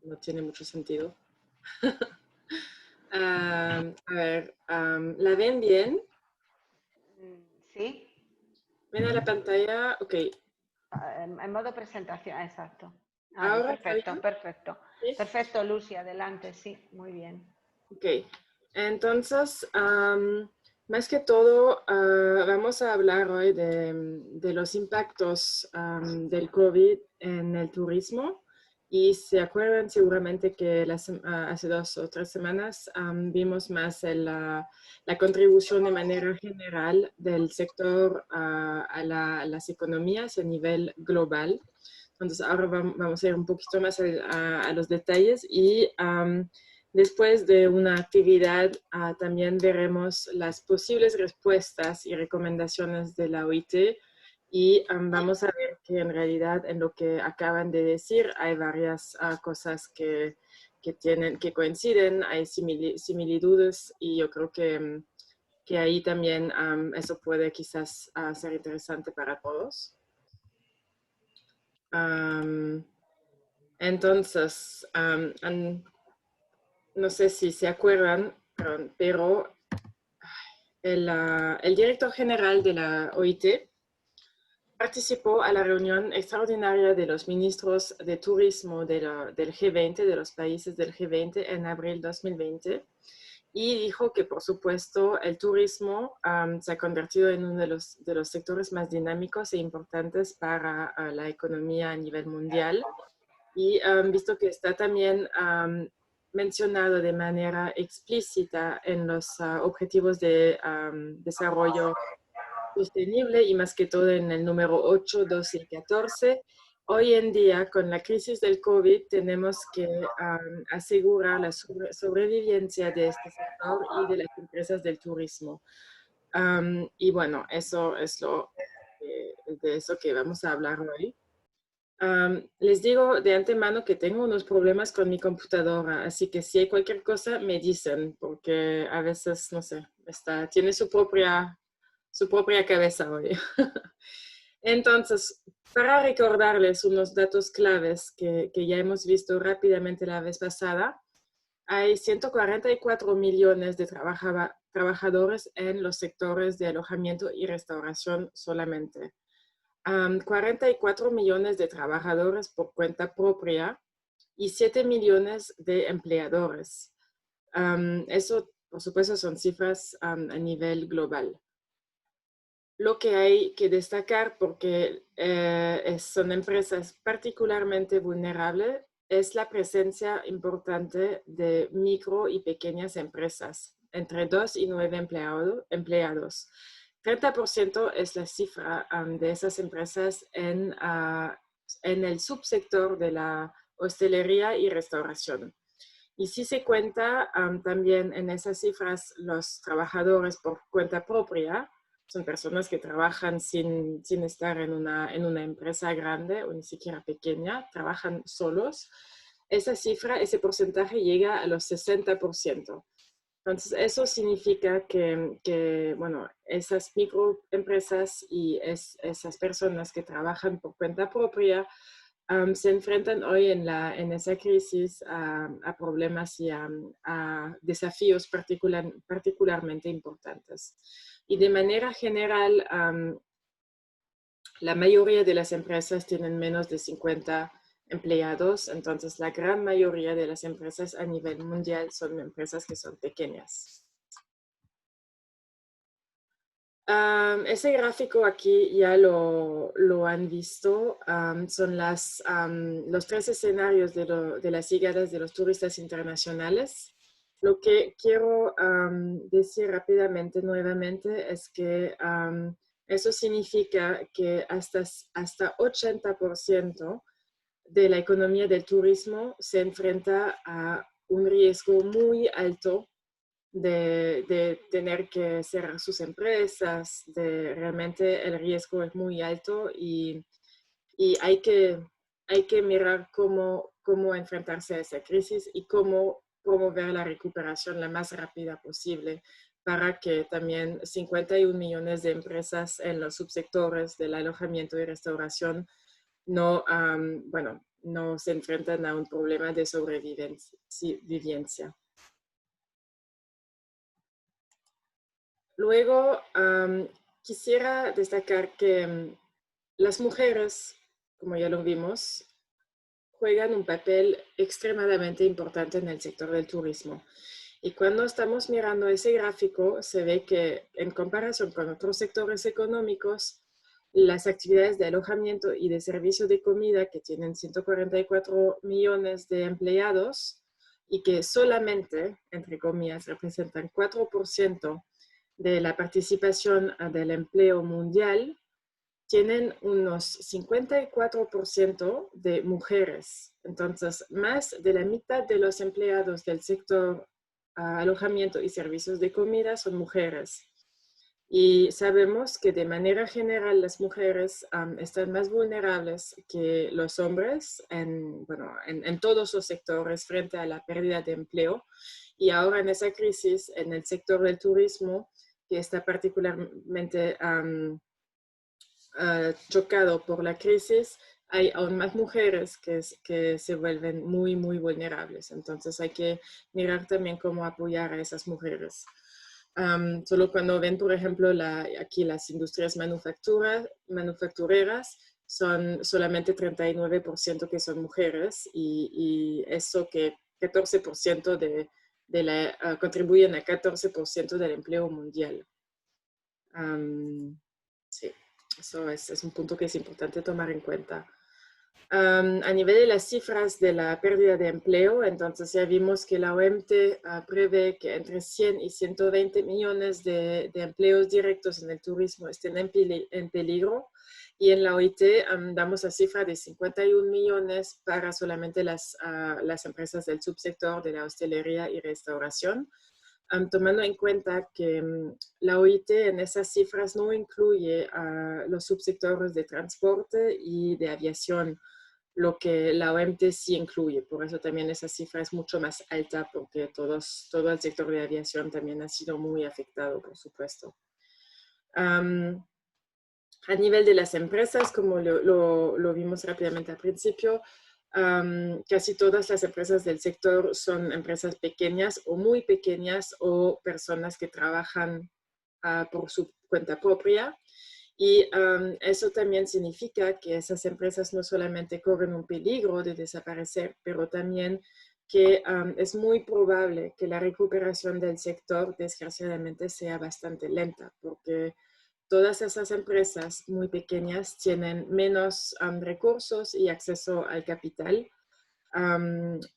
no tiene mucho sentido. A ver, ¿la ven bien? ¿Sí? ¿Ven a la pantalla? Ok. En modo presentación, exacto. ¿Ahora Perfecto, perfecto. ¿Sí? Perfecto, Lucy, adelante, sí, muy bien. Ok, entonces, más que todo, vamos a hablar hoy de los impactos del COVID en el turismo. Y se acuerdan seguramente que hace 2 o 3 semanas vimos más la contribución de manera general del sector a las economías a nivel global. Entonces ahora vamos a ir un poquito más a los detalles y después de una actividad también veremos las posibles respuestas y recomendaciones de la OIT y vamos a ver que en realidad en lo que acaban de decir hay varias cosas que coinciden, hay similitudes y yo creo que ahí también eso puede quizás ser interesante para todos. Entonces, no sé si se acuerdan, pero el director general de la OIT participó a la reunión extraordinaria de los ministros de turismo del G20, de los países del G20 en abril 2020, y dijo que, por supuesto, el turismo se ha convertido en uno de los sectores más dinámicos e importantes para la economía a nivel mundial. Y visto que está también mencionado de manera explícita en los objetivos de desarrollo sostenible y más que todo en el número 8, 12 y 14. Hoy en día, con la crisis del COVID, tenemos que asegurar la sobrevivencia de este sector y de las empresas del turismo. Y bueno, eso es de eso que vamos a hablar hoy. Les digo de antemano que tengo unos problemas con mi computadora, así que si hay cualquier cosa me dicen, porque a veces, no sé, tiene su propia cabeza hoy. Entonces, para recordarles unos datos claves que ya hemos visto rápidamente la vez pasada, hay 144 millones de trabajadores en los sectores de alojamiento y restauración solamente. 44 millones de trabajadores por cuenta propia y 7 millones de empleadores. Eso, por supuesto, son cifras a nivel global. Lo que hay que destacar, porque son empresas particularmente vulnerables, es la presencia importante de micro y pequeñas empresas, entre 2 y 9 empleados. 30% es la cifra de esas empresas en el subsector de la hostelería y restauración. Y si se cuenta también en esas cifras los trabajadores por cuenta propia, son personas que trabajan sin estar en una empresa grande o ni siquiera pequeña, trabajan solos. Esa cifra, ese porcentaje llega a los 60%. Entonces, eso significa que bueno, esas microempresas y esas personas que trabajan por cuenta propia se enfrentan hoy en esa crisis a problemas y a desafíos particularmente importantes. Y de manera general, la mayoría de las empresas tienen menos de 50 empleados, entonces la gran mayoría de las empresas a nivel mundial son empresas que son pequeñas. Ese gráfico aquí ya lo han visto, son los 3 escenarios de las llegadas de los turistas internacionales. Lo que quiero decir rápidamente nuevamente es que eso significa que hasta 80% de la economía del turismo se enfrenta a un riesgo muy alto de tener que cerrar sus empresas, realmente el riesgo es muy alto y hay que mirar cómo enfrentarse a esa crisis y cómo promover la recuperación la más rápida posible para que también 51 millones de empresas en los subsectores del alojamiento y restauración no se enfrentan a un problema de sobrevivencia. Luego, quisiera destacar que las mujeres, como ya lo vimos, juegan un papel extremadamente importante en el sector del turismo. Y cuando estamos mirando ese gráfico, se ve que en comparación con otros sectores económicos, las actividades de alojamiento y de servicio de comida, que tienen 144 millones de empleados y que solamente, entre comillas, representan 4% de la participación del empleo mundial, tienen unos 54% de mujeres. Entonces, más de la mitad de los empleados del sector alojamiento y servicios de comida son mujeres. Y sabemos que de manera general las mujeres están más vulnerables que los hombres en todos los sectores frente a la pérdida de empleo. Y ahora en esa crisis, en el sector del turismo, que está particularmente chocado por la crisis, hay aún más mujeres que se vuelven muy, muy vulnerables. Entonces hay que mirar también cómo apoyar a esas mujeres. Solo cuando ven, por ejemplo, aquí las industrias manufactureras, son solamente 39% que son mujeres y eso que 14% contribuyen a 14% del empleo mundial. Sí, eso es un punto que es importante tomar en cuenta. A nivel de las cifras de la pérdida de empleo, entonces ya vimos que la OMT prevé que entre 100 y 120 millones de empleos directos en el turismo estén en peligro. Y en la OIT damos la cifra de 51 millones para solamente las empresas del subsector de la hostelería y restauración. Tomando en cuenta que la OIT en esas cifras no incluye los subsectores de transporte y de aviación, lo que la OMT sí incluye. Por eso también esa cifra es mucho más alta, porque todo el sector de aviación también ha sido muy afectado, por supuesto. A nivel de las empresas, como lo vimos rápidamente al principio, casi todas las empresas del sector son empresas pequeñas o muy pequeñas o personas que trabajan por su cuenta propia. Y eso también significa que esas empresas no solamente corren un peligro de desaparecer, pero también que es muy probable que la recuperación del sector desgraciadamente sea bastante lenta, porque todas esas empresas muy pequeñas tienen menos recursos y acceso al capital.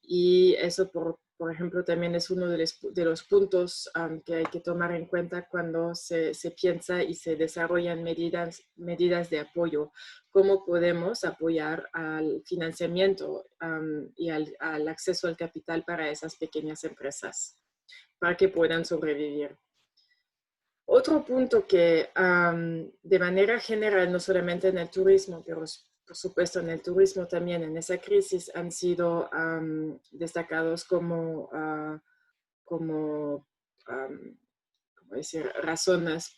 Y eso, por ejemplo, también es uno de los puntos que hay que tomar en cuenta cuando se piensa y se desarrollan medidas de apoyo. ¿Cómo podemos apoyar al financiamiento y al acceso al capital para esas pequeñas empresas para que puedan sobrevivir? Otro punto que de manera general, no solamente en el turismo, pero por supuesto en el turismo también, en esa crisis han sido destacados como razones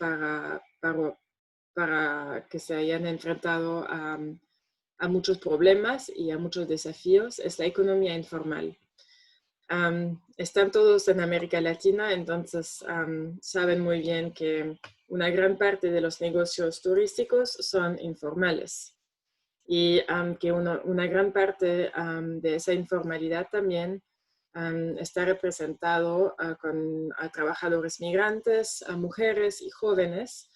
para que se hayan enfrentado a muchos problemas y a muchos desafíos, es la economía informal. Están todos en América Latina, entonces saben muy bien que una gran parte de los negocios turísticos son informales y que una gran parte de esa informalidad también está representado con trabajadores migrantes, a mujeres y jóvenes.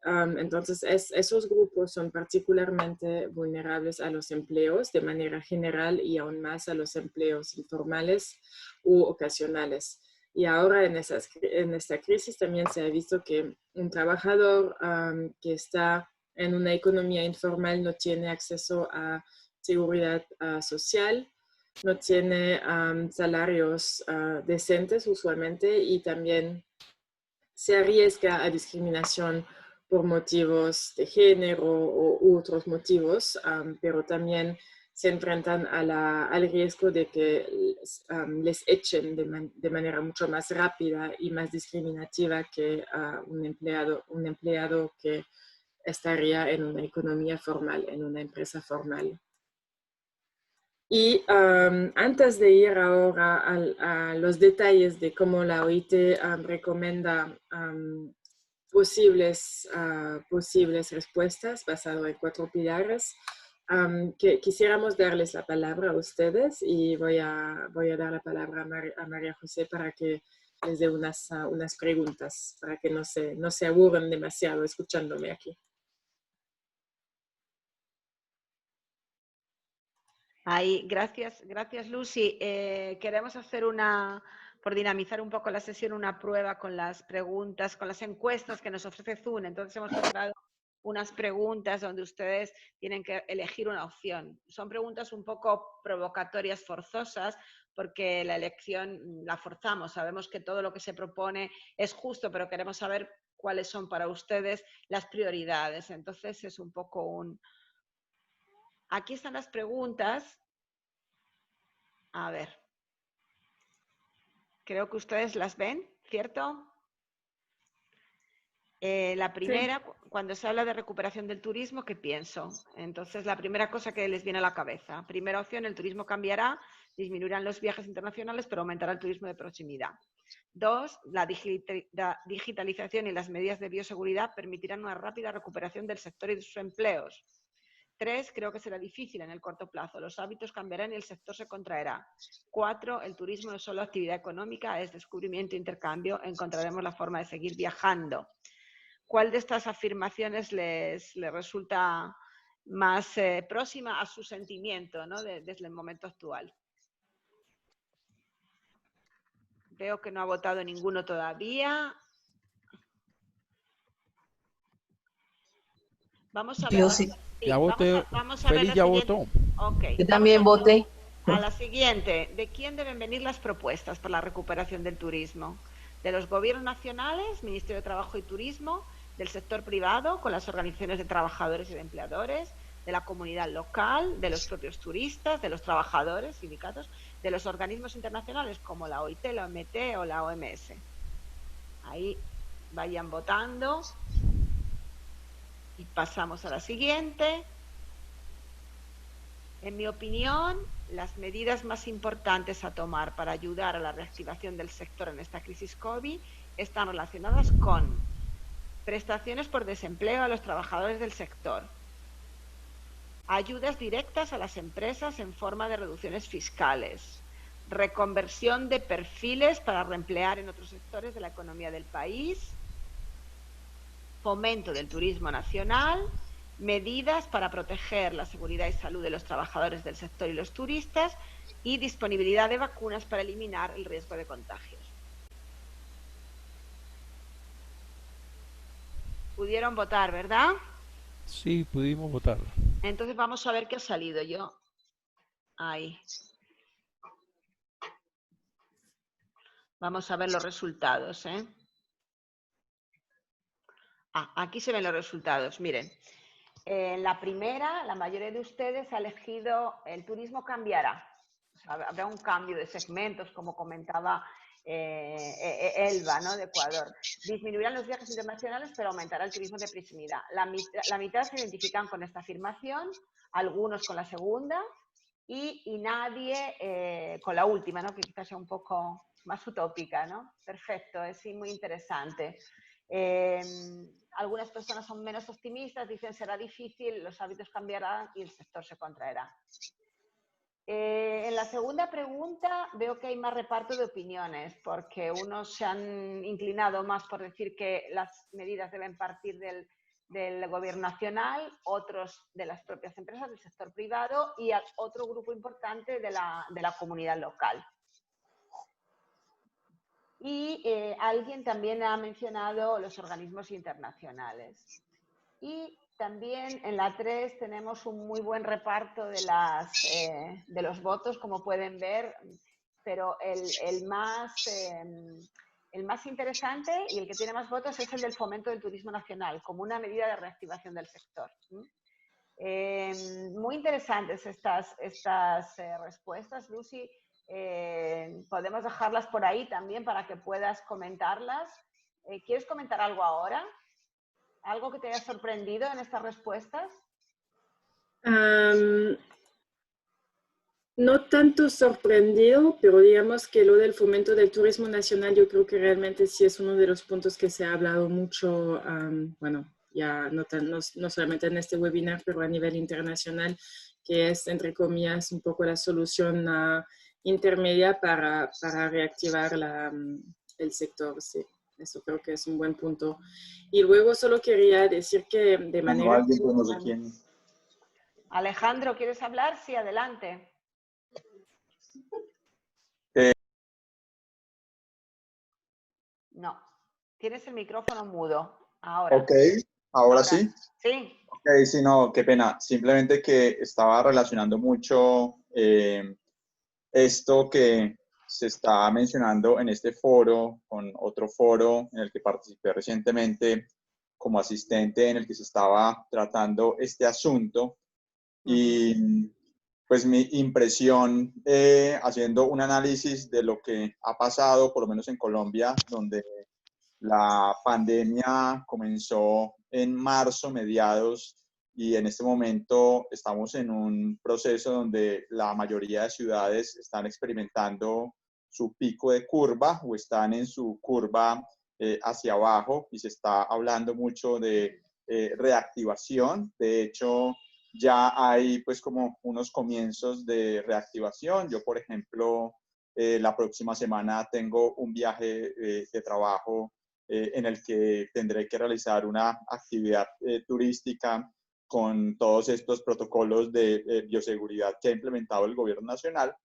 Entonces, esos grupos son particularmente vulnerables a los empleos de manera general y aún más a los empleos informales u ocasionales. Y ahora en esta crisis también se ha visto que un trabajador que está en una economía informal no tiene acceso a seguridad social, no tiene salarios decentes usualmente y también se arriesga a discriminación por motivos de género u otros motivos, pero también se enfrentan al riesgo de que les echen de manera mucho más rápida y más discriminativa que un empleado que estaría en una economía formal, en una empresa formal. Y antes de ir ahora a los detalles de cómo la OIT recomienda posibles respuestas basado en 4 pilares, que quisiéramos darles la palabra a ustedes y voy a dar la palabra a María José para que les dé unas preguntas, para que no se aburran demasiado escuchándome aquí. Ahí, gracias Lucy. Queremos hacer por dinamizar un poco la sesión, una prueba con las preguntas, con las encuestas que nos ofrece Zoom. Entonces hemos preparado unas preguntas donde ustedes tienen que elegir una opción. Son preguntas un poco provocatorias, forzosas, porque la elección la forzamos. Sabemos que todo lo que se propone es justo, pero queremos saber cuáles son para ustedes las prioridades. Entonces es un poco un... Aquí están las preguntas. A ver. Creo que ustedes las ven, ¿cierto? La primera, cuando se habla de recuperación del turismo, ¿qué pienso? Entonces, la primera cosa que les viene a la cabeza. Primera opción, el turismo cambiará, disminuirán los viajes internacionales, pero aumentará el turismo de proximidad. 2, la digitalización y las medidas de bioseguridad permitirán una rápida recuperación del sector y de sus empleos. 3, creo que será difícil en el corto plazo. Los hábitos cambiarán y el sector se contraerá. 4, el turismo no es solo actividad económica, es descubrimiento e intercambio. Encontraremos la forma de seguir viajando. ¿Cuál de estas afirmaciones les resulta más próxima a su sentimiento, ¿no? Desde el momento actual? Veo que no ha votado ninguno todavía. Vamos a ver. Yo sí. Ya voté. Vamos a ver Feliz la ya siguiente. votó. Okay. Yo también voté. A la siguiente. ¿De quién deben venir las propuestas para la recuperación del turismo? ¿De los gobiernos nacionales, Ministerio de Trabajo y Turismo, del sector privado, con las organizaciones de trabajadores y de empleadores, de la comunidad local, de los propios turistas, de los trabajadores, sindicatos, de los organismos internacionales como la OIT, la OMT o la OMS? Ahí vayan votando. Y pasamos a la siguiente. En mi opinión, las medidas más importantes a tomar para ayudar a la reactivación del sector en esta crisis COVID están relacionadas con prestaciones por desempleo a los trabajadores del sector, ayudas directas a las empresas en forma de reducciones fiscales, reconversión de perfiles para reemplear en otros sectores de la economía del país, fomento del turismo nacional, medidas para proteger la seguridad y salud de los trabajadores del sector y los turistas y disponibilidad de vacunas para eliminar el riesgo de contagios. Pudieron votar, ¿verdad? Sí, pudimos votar. Entonces vamos a ver qué ha salido yo. Ahí. Vamos a ver los resultados, ¿eh? Aquí se ven los resultados, miren. En la primera, la mayoría de ustedes ha elegido el turismo cambiará. O sea, habrá un cambio de segmentos, como comentaba Elba, ¿no? De Ecuador. Disminuirán los viajes internacionales, pero aumentará el turismo de proximidad. La mitad se identifican con esta afirmación, algunos con la segunda y nadie con la última, ¿no? Que quizás sea un poco más utópica, ¿no? Perfecto, es sí, muy interesante. Algunas personas son menos optimistas, dicen será difícil, los hábitos cambiarán y el sector se contraerá. En la segunda pregunta veo que hay más reparto de opiniones, porque unos se han inclinado más por decir que las medidas deben partir del gobierno nacional, otros de las propias empresas, del sector privado y otro grupo importante de la comunidad local. Y alguien también ha mencionado los organismos internacionales. Y también en la 3 tenemos un muy buen reparto de los votos, como pueden ver, pero el más interesante y el que tiene más votos es el del fomento del turismo nacional, como una medida de reactivación del sector. Muy interesantes estas respuestas, Lucy. Podemos dejarlas por ahí también para que puedas comentarlas. ¿Quieres comentar algo ahora? ¿Algo que te haya sorprendido en estas respuestas? No tanto sorprendido, pero digamos que lo del fomento del turismo nacional yo creo que realmente sí es uno de los puntos que se ha hablado mucho, bueno, ya no solamente en este webinar, pero a nivel internacional, que es, entre comillas, un poco la solución intermedia para reactivar el sector, sí. Eso creo que es un buen punto. Y luego solo quería decir que de manera... Alejandro, ¿quieres hablar? Sí, adelante. No, tienes el micrófono mudo ahora. Ok, ¿Ahora sí? Sí. Ok, sí, no, qué pena. Simplemente que estaba relacionando mucho esto que se está mencionando en este foro con otro foro en el que participé recientemente como asistente en el que se estaba tratando este asunto. Y pues mi impresión haciendo un análisis de lo que ha pasado, por lo menos en Colombia, donde la pandemia comenzó en marzo, mediados, y en este momento estamos en un proceso donde la mayoría de ciudades están experimentando su pico de curva o están en su curva hacia abajo, y se está hablando mucho de reactivación. De hecho, ya hay pues como unos comienzos de reactivación. Yo, por ejemplo, la próxima semana tengo un viaje de trabajo en el que tendré que realizar una actividad turística con todos estos protocolos de bioseguridad que ha implementado el gobierno nacional.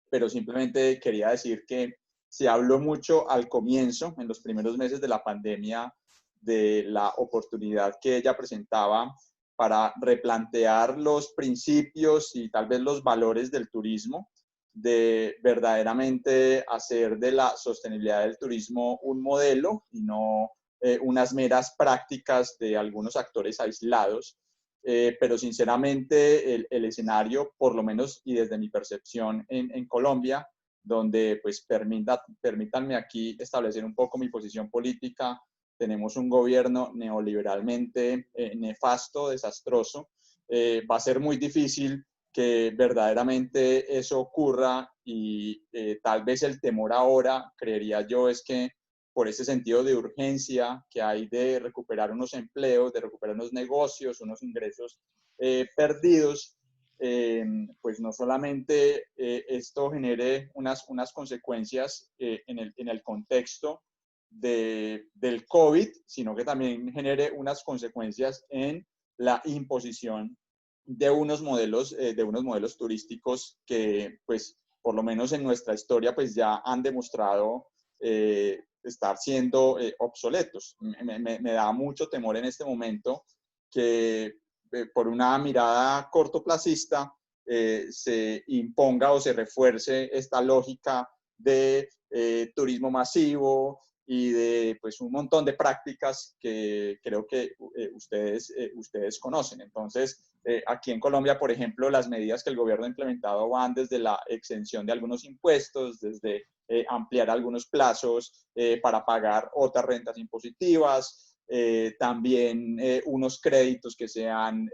Pero simplemente quería decir que se habló mucho al comienzo, en los primeros meses de la pandemia, de la oportunidad que ella presentaba para replantear los principios y tal vez los valores del turismo, de verdaderamente hacer de la sostenibilidad del turismo un modelo y no unas meras prácticas de algunos actores aislados. Pero sinceramente el escenario, por lo menos y desde mi percepción en Colombia, donde pues permítanme aquí establecer un poco mi posición política, tenemos un gobierno neoliberalmente nefasto, desastroso. Va a ser muy difícil que verdaderamente eso ocurra y tal vez el temor ahora, creería yo, es que por ese sentido de urgencia que hay de recuperar unos empleos, de recuperar unos negocios, unos ingresos perdidos, pues no solamente esto genere unas consecuencias en el contexto del COVID, sino que también genere unas consecuencias en la imposición de unos modelos turísticos que, pues, por lo menos en nuestra historia, pues ya han demostrado estar siendo obsoletos. Me da mucho temor en este momento que por una mirada cortoplacista se imponga o se refuerce esta lógica de turismo masivo y de pues un montón de prácticas que creo que ustedes conocen. Entonces, aquí en Colombia, por ejemplo, las medidas que el gobierno ha implementado van desde la exención de algunos impuestos, desde ampliar algunos plazos para pagar otras rentas impositivas, también unos créditos que se han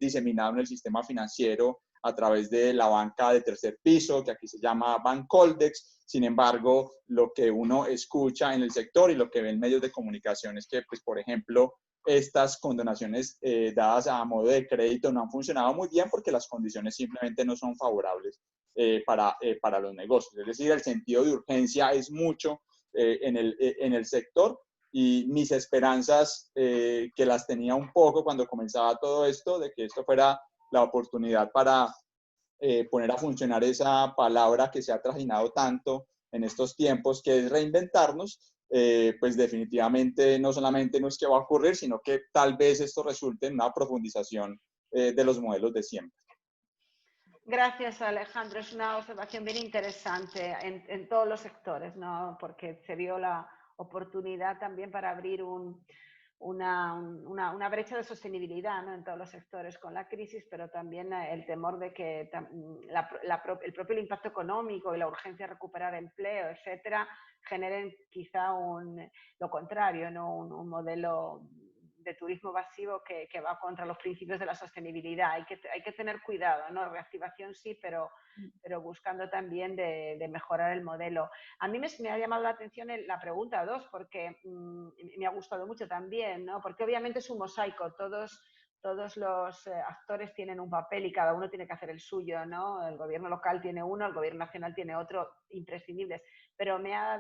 diseminado en el sistema financiero a través de la banca de tercer piso, que aquí se llama Bancoldex. Sin embargo, lo que uno escucha en el sector y lo que ve en medios de comunicación es que, pues, por ejemplo, estas condonaciones dadas a modo de crédito no han funcionado muy bien porque las condiciones simplemente no son favorables para los negocios. Es decir, el sentido de urgencia es mucho en el sector, y mis esperanzas, que las tenía un poco cuando comenzaba todo esto, de que esto fuera la oportunidad para poner a funcionar esa palabra que se ha trajinado tanto en estos tiempos, que es reinventarnos, pues definitivamente no solamente no es que va a ocurrir, sino que tal vez esto resulte en una profundización de los modelos de siempre. Gracias, Alejandro. Es una observación bien interesante en todos los sectores, ¿no? Porque se vio la oportunidad también para abrir una brecha de sostenibilidad, ¿no? En todos los sectores con la crisis, pero también el temor de que el propio impacto económico y la urgencia de recuperar empleo, etcétera, generen quizá lo contrario, ¿no? Un modelo de turismo masivo que va contra los principios de la sostenibilidad. Hay que tener cuidado, ¿no? Reactivación sí, pero buscando también de mejorar el modelo. A mí me ha llamado la atención la pregunta 2, porque me ha gustado mucho también, ¿no? Porque obviamente es un mosaico, todos los actores tienen un papel y cada uno tiene que hacer el suyo, ¿no? El gobierno local tiene uno, el gobierno nacional tiene otro, imprescindibles. Pero me ha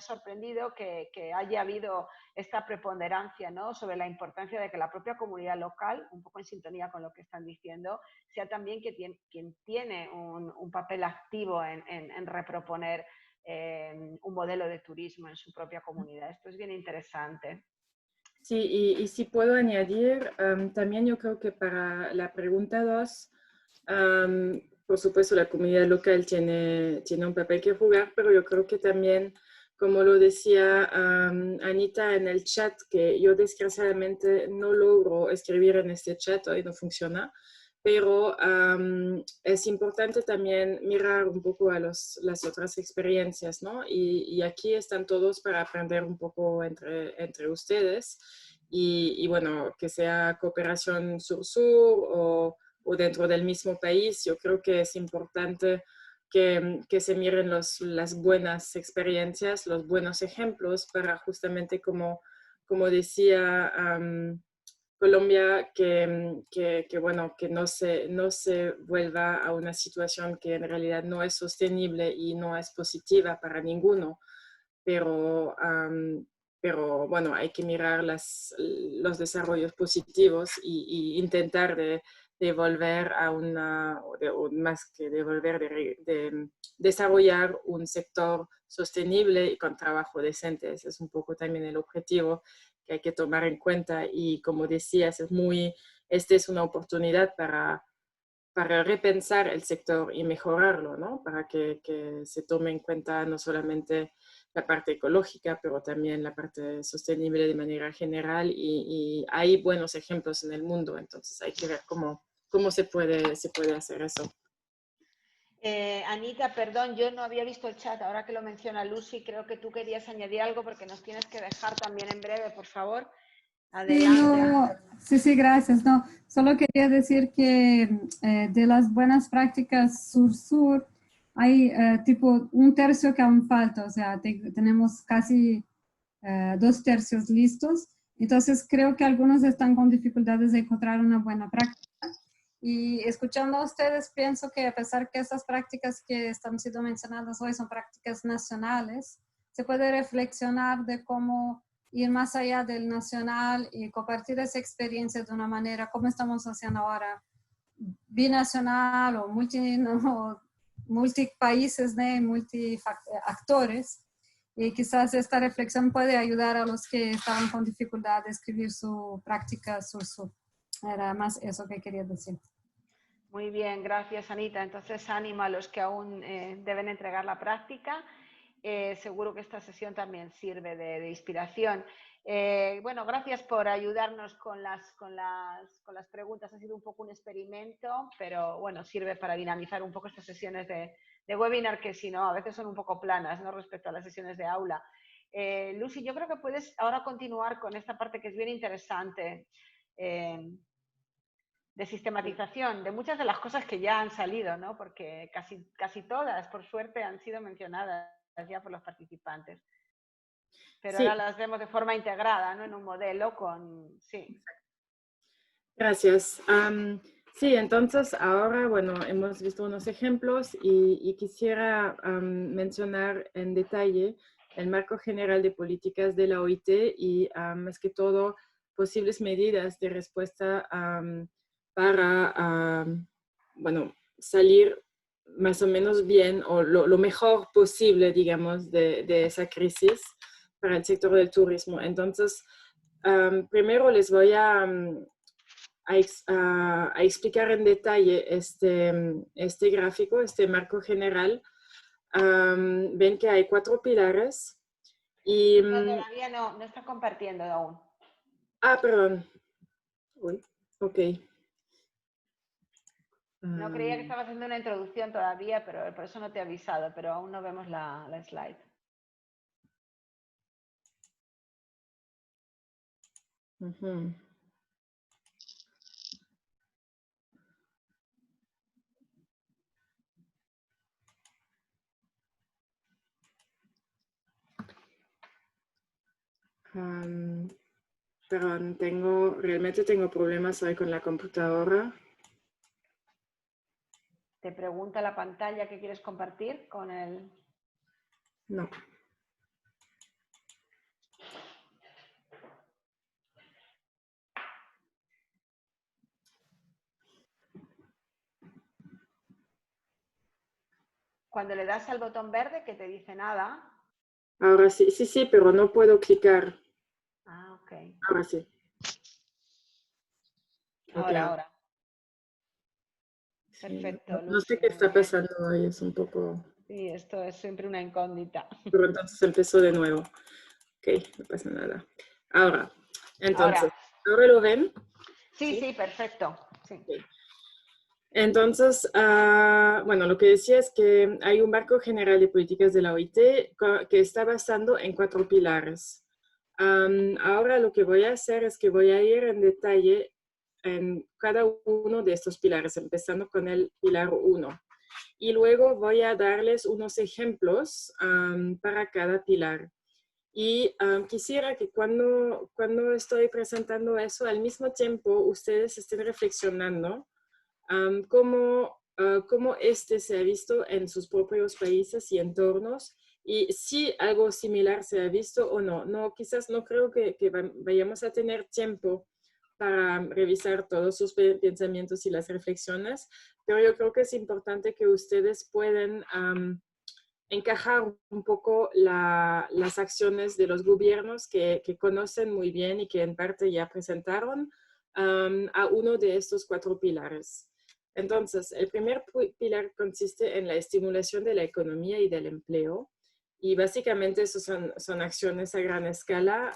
sorprendido que haya habido esta preponderancia, ¿no? Sobre la importancia de que la propia comunidad local, un poco en sintonía con lo que están diciendo, sea también quien tiene un papel activo en reproponer un modelo de turismo en su propia comunidad. Esto es bien interesante. Sí, y si puedo añadir, también yo creo que para la pregunta 2, por supuesto la comunidad local tiene un papel que jugar, pero yo creo que también, como lo decía Anita en el chat, que yo desgraciadamente no logro escribir en este chat, hoy no funciona, pero es importante también mirar un poco a las otras experiencias, ¿no? Y aquí están todos para aprender un poco entre ustedes y bueno, que sea cooperación sur-sur o dentro del mismo país, yo creo que es importante que se miren las buenas experiencias, los buenos ejemplos para justamente como decía Colombia, bueno, que no se vuelva a una situación que en realidad no es sostenible y no es positiva para ninguno, pero, pero bueno, hay que mirar los desarrollos positivos y intentar de volver a o más que de volver, de desarrollar un sector sostenible y con trabajo decente. Ese es un poco también el objetivo que hay que tomar en cuenta y como decías, esta es una oportunidad para repensar el sector y mejorarlo, ¿no? Para que se tome en cuenta no solamente la parte ecológica, pero también la parte sostenible de manera general y hay buenos ejemplos en el mundo, entonces hay que ver cómo se puede hacer eso. Anita, perdón, yo no había visto el chat, ahora que lo menciona Lucy, creo que tú querías añadir algo porque nos tienes que dejar también en breve, por favor. Adelante. Sí, gracias. No, solo quería decir que de las buenas prácticas sur-sur, hay tipo 1/3 que aún falta, o sea, tenemos casi 2/3 listos. Entonces creo que algunos están con dificultades de encontrar una buena práctica. Y escuchando a ustedes, pienso que a pesar que estas prácticas que están siendo mencionadas hoy son prácticas nacionales, se puede reflexionar de cómo ir más allá del nacional y compartir esa experiencia de una manera como estamos haciendo ahora, binacional o multi países, ¿no? Multi actores. Y quizás esta reflexión puede ayudar a los que estaban con dificultad de escribir su práctica sur-sur. Era más eso que quería decir. Muy bien, gracias Anita. Entonces ánimo a los que aún deben entregar la práctica. Seguro que esta sesión también sirve de inspiración. Bueno, gracias por ayudarnos con las preguntas. Ha sido un poco un experimento, pero bueno, sirve para dinamizar un poco estas sesiones de webinar que si no, a veces son un poco planas, ¿no? Respecto a las sesiones de aula. Lucy, yo creo que puedes ahora continuar con esta parte que es bien interesante. De sistematización de muchas de las cosas que ya han salido, ¿no? Porque casi todas, por suerte, han sido mencionadas ya por los participantes. Pero Sí. ahora las vemos de forma integrada, ¿no? En un modelo con... Sí. Gracias. Sí, entonces ahora, bueno, hemos visto unos ejemplos y quisiera mencionar en detalle el marco general de políticas de la OIT y más que todo posibles medidas de respuesta para, bueno, salir más o menos bien o lo mejor posible, digamos, de esa crisis para el sector del turismo. Entonces, primero les voy a explicar en detalle este gráfico, este marco general. Ven que hay 4 pilares. Y, no, todavía no está compartiendo aún. Perdón. Uy, ok. No, creía que estaba haciendo una introducción todavía, pero por eso no te he avisado, pero aún no vemos la slide. Uh-huh. Perdón, realmente tengo problemas hoy con la computadora. ¿Te pregunta la pantalla que quieres compartir con el...? No. Cuando le das al botón verde que te dice nada. Ahora sí, pero no puedo clicar. Ok. Ahora sí. Ok. Ahora. Sí, Perfecto, no sé Lucy, qué muy está bien. pasando hoy, es un poco... Sí, esto es siempre una incógnita. Pero entonces empezó de nuevo. Ok, no pasa nada. Ahora, entonces, ¿ahora lo ven? Sí, perfecto. Sí. Ok. Entonces, bueno, lo que decía es que hay un marco general de políticas de la OIT que está basado en 4 pilares. Ahora lo que voy a hacer es que voy a ir en detalle en cada uno de estos pilares, empezando con el pilar 1. Y luego voy a darles unos ejemplos para cada pilar. Y quisiera que cuando estoy presentando eso, al mismo tiempo ustedes estén reflexionando cómo este se ha visto en sus propios países y entornos y si algo similar se ha visto o no. No, quizás no creo que vayamos a tener tiempo para revisar todos sus pensamientos y las reflexiones, pero yo creo que es importante que ustedes puedan encajar un poco las acciones de los gobiernos que conocen muy bien y que en parte ya presentaron a uno de estos 4 pilares. Entonces, el primer pilar consiste en la estimulación de la economía y del empleo. Y básicamente eso son acciones a gran escala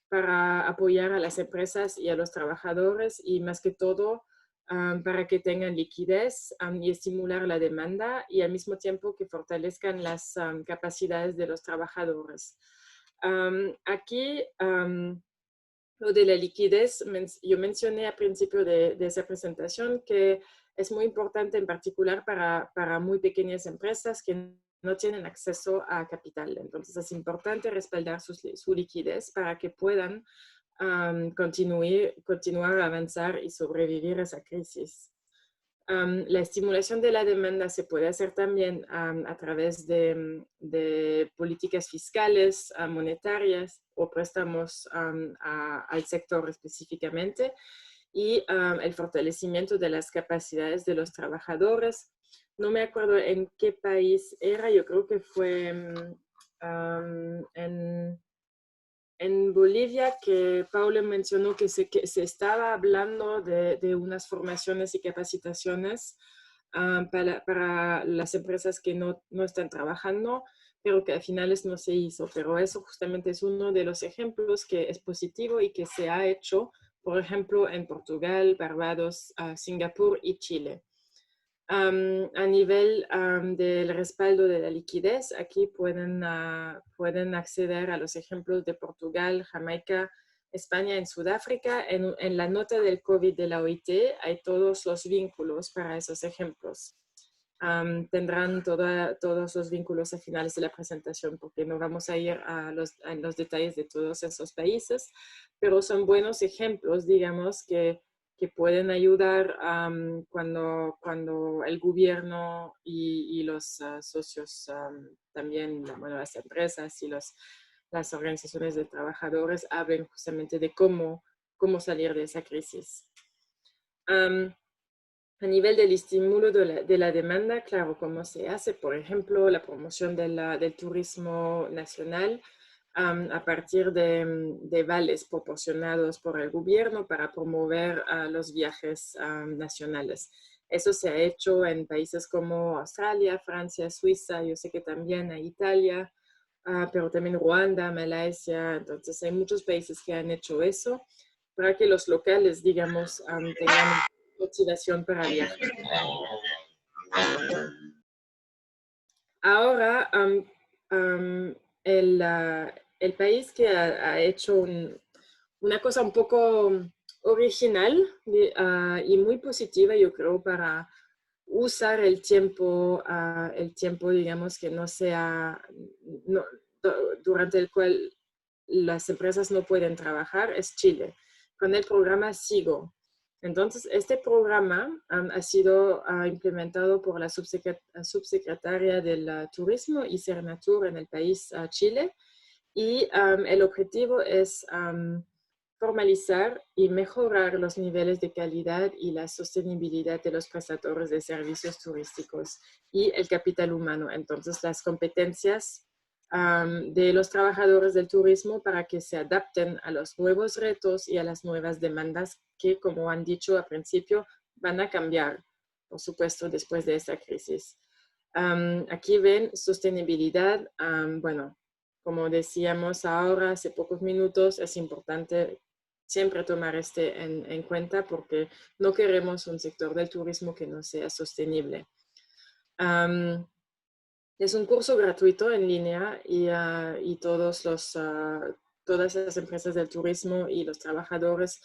para apoyar a las empresas y a los trabajadores y más que todo para que tengan liquidez y estimular la demanda y al mismo tiempo que fortalezcan las capacidades de los trabajadores. Aquí, lo de la liquidez, yo mencioné al principio de esa presentación que es muy importante en particular para muy pequeñas empresas que no tienen acceso a capital. Entonces es importante respaldar su liquidez para que puedan continuar a avanzar y sobrevivir a esa crisis. La estimulación de la demanda se puede hacer también a través de políticas fiscales, monetarias o préstamos al sector específicamente y el fortalecimiento de las capacidades de los trabajadores. No me acuerdo en qué país era, yo creo que fue en Bolivia, que Paula mencionó que se estaba hablando de unas formaciones y capacitaciones para las empresas que no están trabajando, pero que al final no se hizo. Pero eso justamente es uno de los ejemplos que es positivo y que se ha hecho, por ejemplo, en Portugal, Barbados, Singapur y Chile. A nivel del respaldo de la liquidez, aquí pueden acceder a los ejemplos de Portugal, Jamaica, España, en Sudáfrica. En la nota del COVID de la OIT hay todos los vínculos para esos ejemplos. Tendrán todos los vínculos a finales de la presentación porque no vamos a ir a los detalles de todos esos países, pero son buenos ejemplos, digamos, que pueden ayudar cuando el gobierno y los socios también, bueno, las empresas y las organizaciones de trabajadores hablen justamente de cómo salir de esa crisis. A nivel del estímulo de la demanda, claro, cómo se hace, por ejemplo, la promoción del turismo nacional a partir de vales proporcionados por el gobierno para promover los viajes nacionales. Eso se ha hecho en países como Australia, Francia, Suiza, yo sé que también en Italia, pero también Ruanda, Malasia. Entonces hay muchos países que han hecho eso para que los locales, digamos, tengan motivación para viajar. Ahora, el país que ha hecho una cosa un poco original y muy positiva, yo creo, para usar el tiempo, digamos, que no sea, durante el cual las empresas no pueden trabajar, es Chile, con el programa SIGO. Entonces, este programa ha sido implementado por la subsecretaria del Turismo y Cernatur en el país Chile y el objetivo es formalizar y mejorar los niveles de calidad y la sostenibilidad de los prestadores de servicios turísticos y el capital humano. Entonces, las competencias de los trabajadores del turismo para que se adapten a los nuevos retos y a las nuevas demandas que, como han dicho al principio, van a cambiar, por supuesto, después de esta crisis. Aquí ven sostenibilidad. Bueno, como decíamos ahora hace pocos minutos, es importante siempre tomar en cuenta porque no queremos un sector del turismo que no sea sostenible. Es un curso gratuito en línea y todas las empresas del turismo y los trabajadores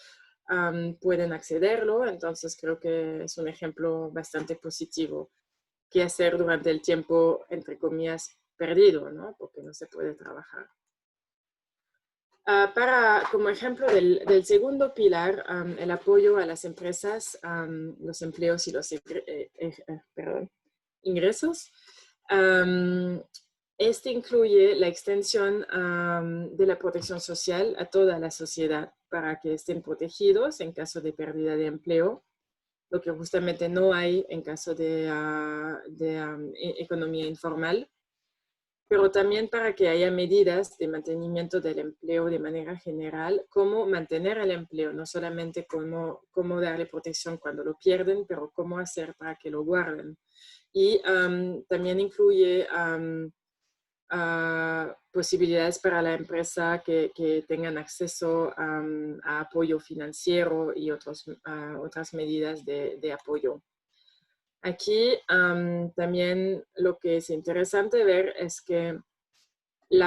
pueden accederlo. Entonces creo que es un ejemplo bastante positivo que hacer durante el tiempo, entre comillas, perdido, ¿no? Porque no se puede trabajar. Como ejemplo del segundo pilar, el apoyo a las empresas, los empleos y los ingresos. Este incluye la extensión de la protección social a toda la sociedad para que estén protegidos en caso de pérdida de empleo, lo que justamente no hay en caso de economía informal, pero también para que haya medidas de mantenimiento del empleo de manera general, cómo mantener el empleo, no solamente cómo darle protección cuando lo pierden, pero cómo hacer para que lo guarden. Y también incluye posibilidades para la empresa que tengan acceso a apoyo financiero y otras medidas de apoyo. Aquí también lo que es interesante ver es que el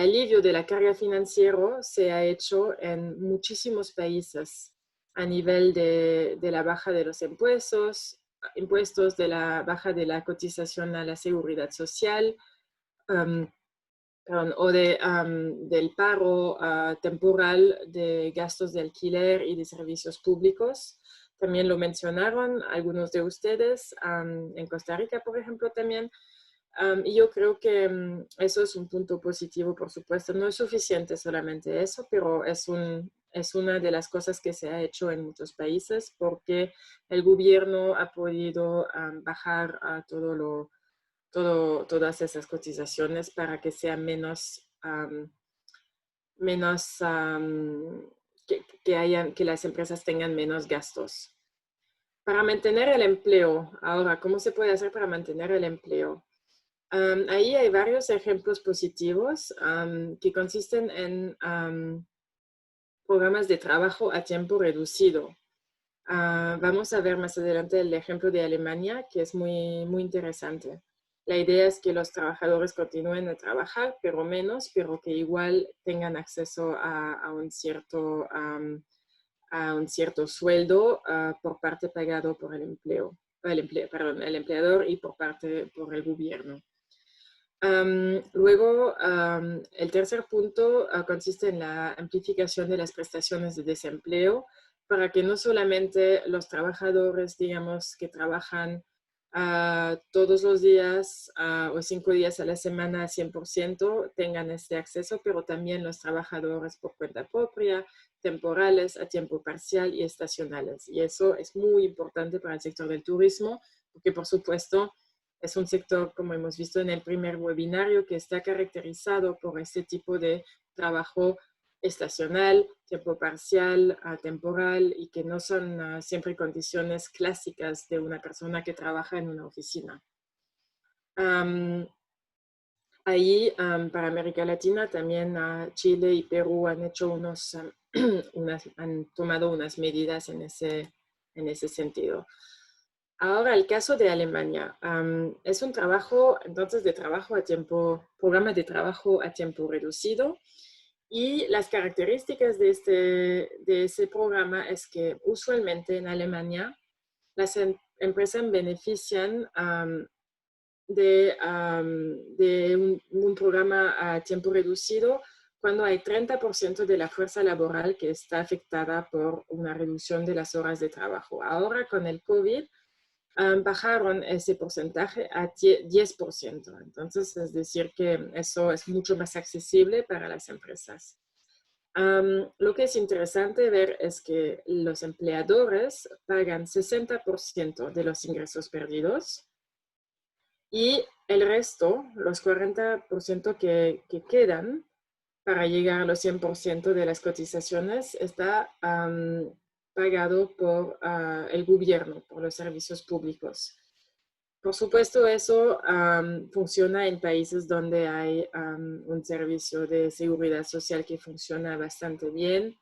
alivio de la carga financiera se ha hecho en muchísimos países a nivel de la baja de los impuestos, de la baja de la cotización a la seguridad social, o del paro temporal de gastos de alquiler y de servicios públicos. También lo mencionaron algunos de ustedes, en Costa Rica, por ejemplo, también. Y yo creo que eso es un punto positivo, por supuesto. No es suficiente solamente eso, pero es una de las cosas que se ha hecho en muchos países porque el gobierno ha podido bajar a todas esas cotizaciones para que sea que las empresas tengan menos gastos. Para mantener el empleo, ahora, ¿cómo se puede hacer para mantener el empleo? Ahí hay varios ejemplos positivos que consisten en programas de trabajo a tiempo reducido. Vamos a ver más adelante el ejemplo de Alemania, que es muy, muy interesante. La idea es que los trabajadores continúen a trabajar, pero menos, pero que igual tengan acceso a un cierto sueldo por parte pagado por el empleador y por el gobierno. Luego, el tercer punto consiste en la amplificación de las prestaciones de desempleo para que no solamente los trabajadores, digamos, que trabajan todos los días o 5 días a la semana a 100% tengan este acceso, pero también los trabajadores por cuenta propia, temporales, a tiempo parcial y estacionales. Y eso es muy importante para el sector del turismo, porque por supuesto es un sector, como hemos visto en el primer webinario, que está caracterizado por este tipo de trabajo estacional, tiempo parcial, temporal, y que no son siempre condiciones clásicas de una persona que trabaja en una oficina. Ahí, para América Latina, también Chile y Perú han hecho han tomado unas medidas en ese sentido. Ahora, el caso de Alemania. Es un programa de trabajo a tiempo reducido. Y las características de ese programa es que usualmente en Alemania las empresas benefician de un programa a tiempo reducido cuando hay 30% de la fuerza laboral que está afectada por una reducción de las horas de trabajo. Ahora con el COVID bajaron ese porcentaje a 10%. Entonces, es decir que eso es mucho más accesible para las empresas. Lo que es interesante ver es que los empleadores pagan 60% de los ingresos perdidos Y el resto, los 40% que quedan para llegar a los 100% de las cotizaciones, está pagado por el gobierno, por los servicios públicos. Por supuesto, eso funciona en países donde hay un servicio de seguridad social que funciona bastante bien,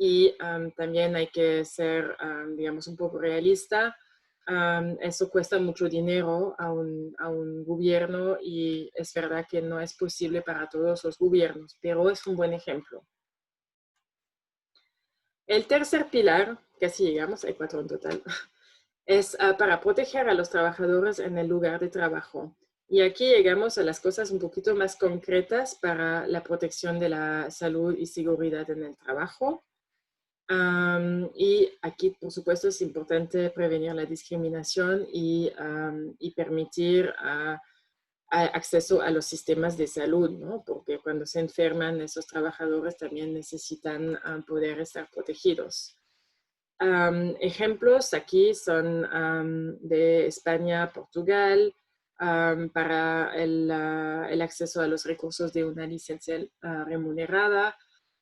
y también hay que ser, digamos, un poco realista. Eso cuesta mucho dinero a un gobierno, y es verdad que no es posible para todos los gobiernos, pero es un buen ejemplo. El tercer pilar, casi llegamos, hay 4 en total, es para proteger a los trabajadores en el lugar de trabajo. Y aquí llegamos a las cosas un poquito más concretas para la protección de la salud y seguridad en el trabajo. Y aquí, por supuesto, es importante prevenir la discriminación y permitir acceso a los sistemas de salud, ¿no? Porque cuando se enferman, esos trabajadores también necesitan poder estar protegidos. Ejemplos aquí son de España, Portugal, para el acceso a los recursos de una licencia remunerada,